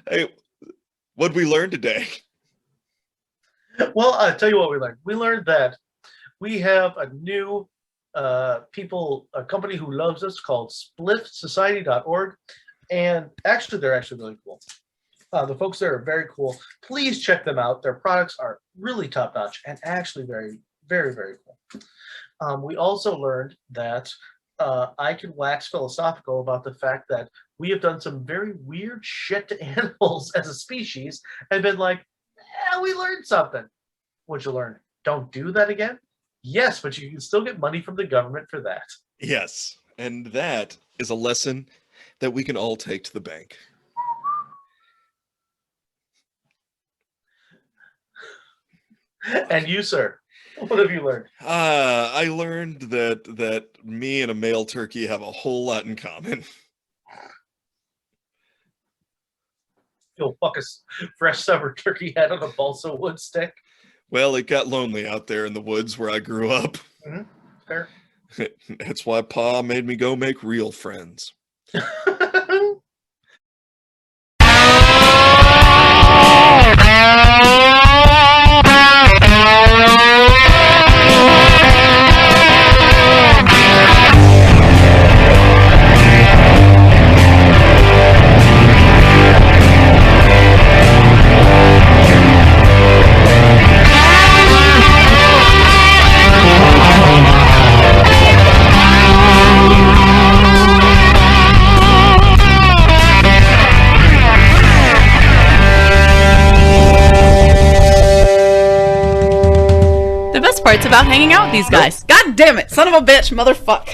Hey, what'd we learn today? Well, I'll tell you what we learned. We learned that we have a new a company who loves us called spliffsociety.org. And actually, they're actually really cool. The folks there are very cool. Please check them out. Their products are really top-notch and actually very, very, very cool. We also learned that I can wax philosophical about the fact that we have done some very weird shit to animals as a species and been like, we learned something. What'd you learn? Don't do that again? Yes, but you can still get money from the government for that. Yes, and that is a lesson that we can all take to the bank. And you, sir, what have you learned? I learned that me and a male turkey have a whole lot in common. You'll fuck a fresh severed turkey head on a balsa wood stick. Well, it got lonely out there in the woods where I grew up. Mm-hmm. Fair. That's why Pa made me go make real friends. Parts about hanging out with these guys. God damn it, son of a bitch, motherfuck.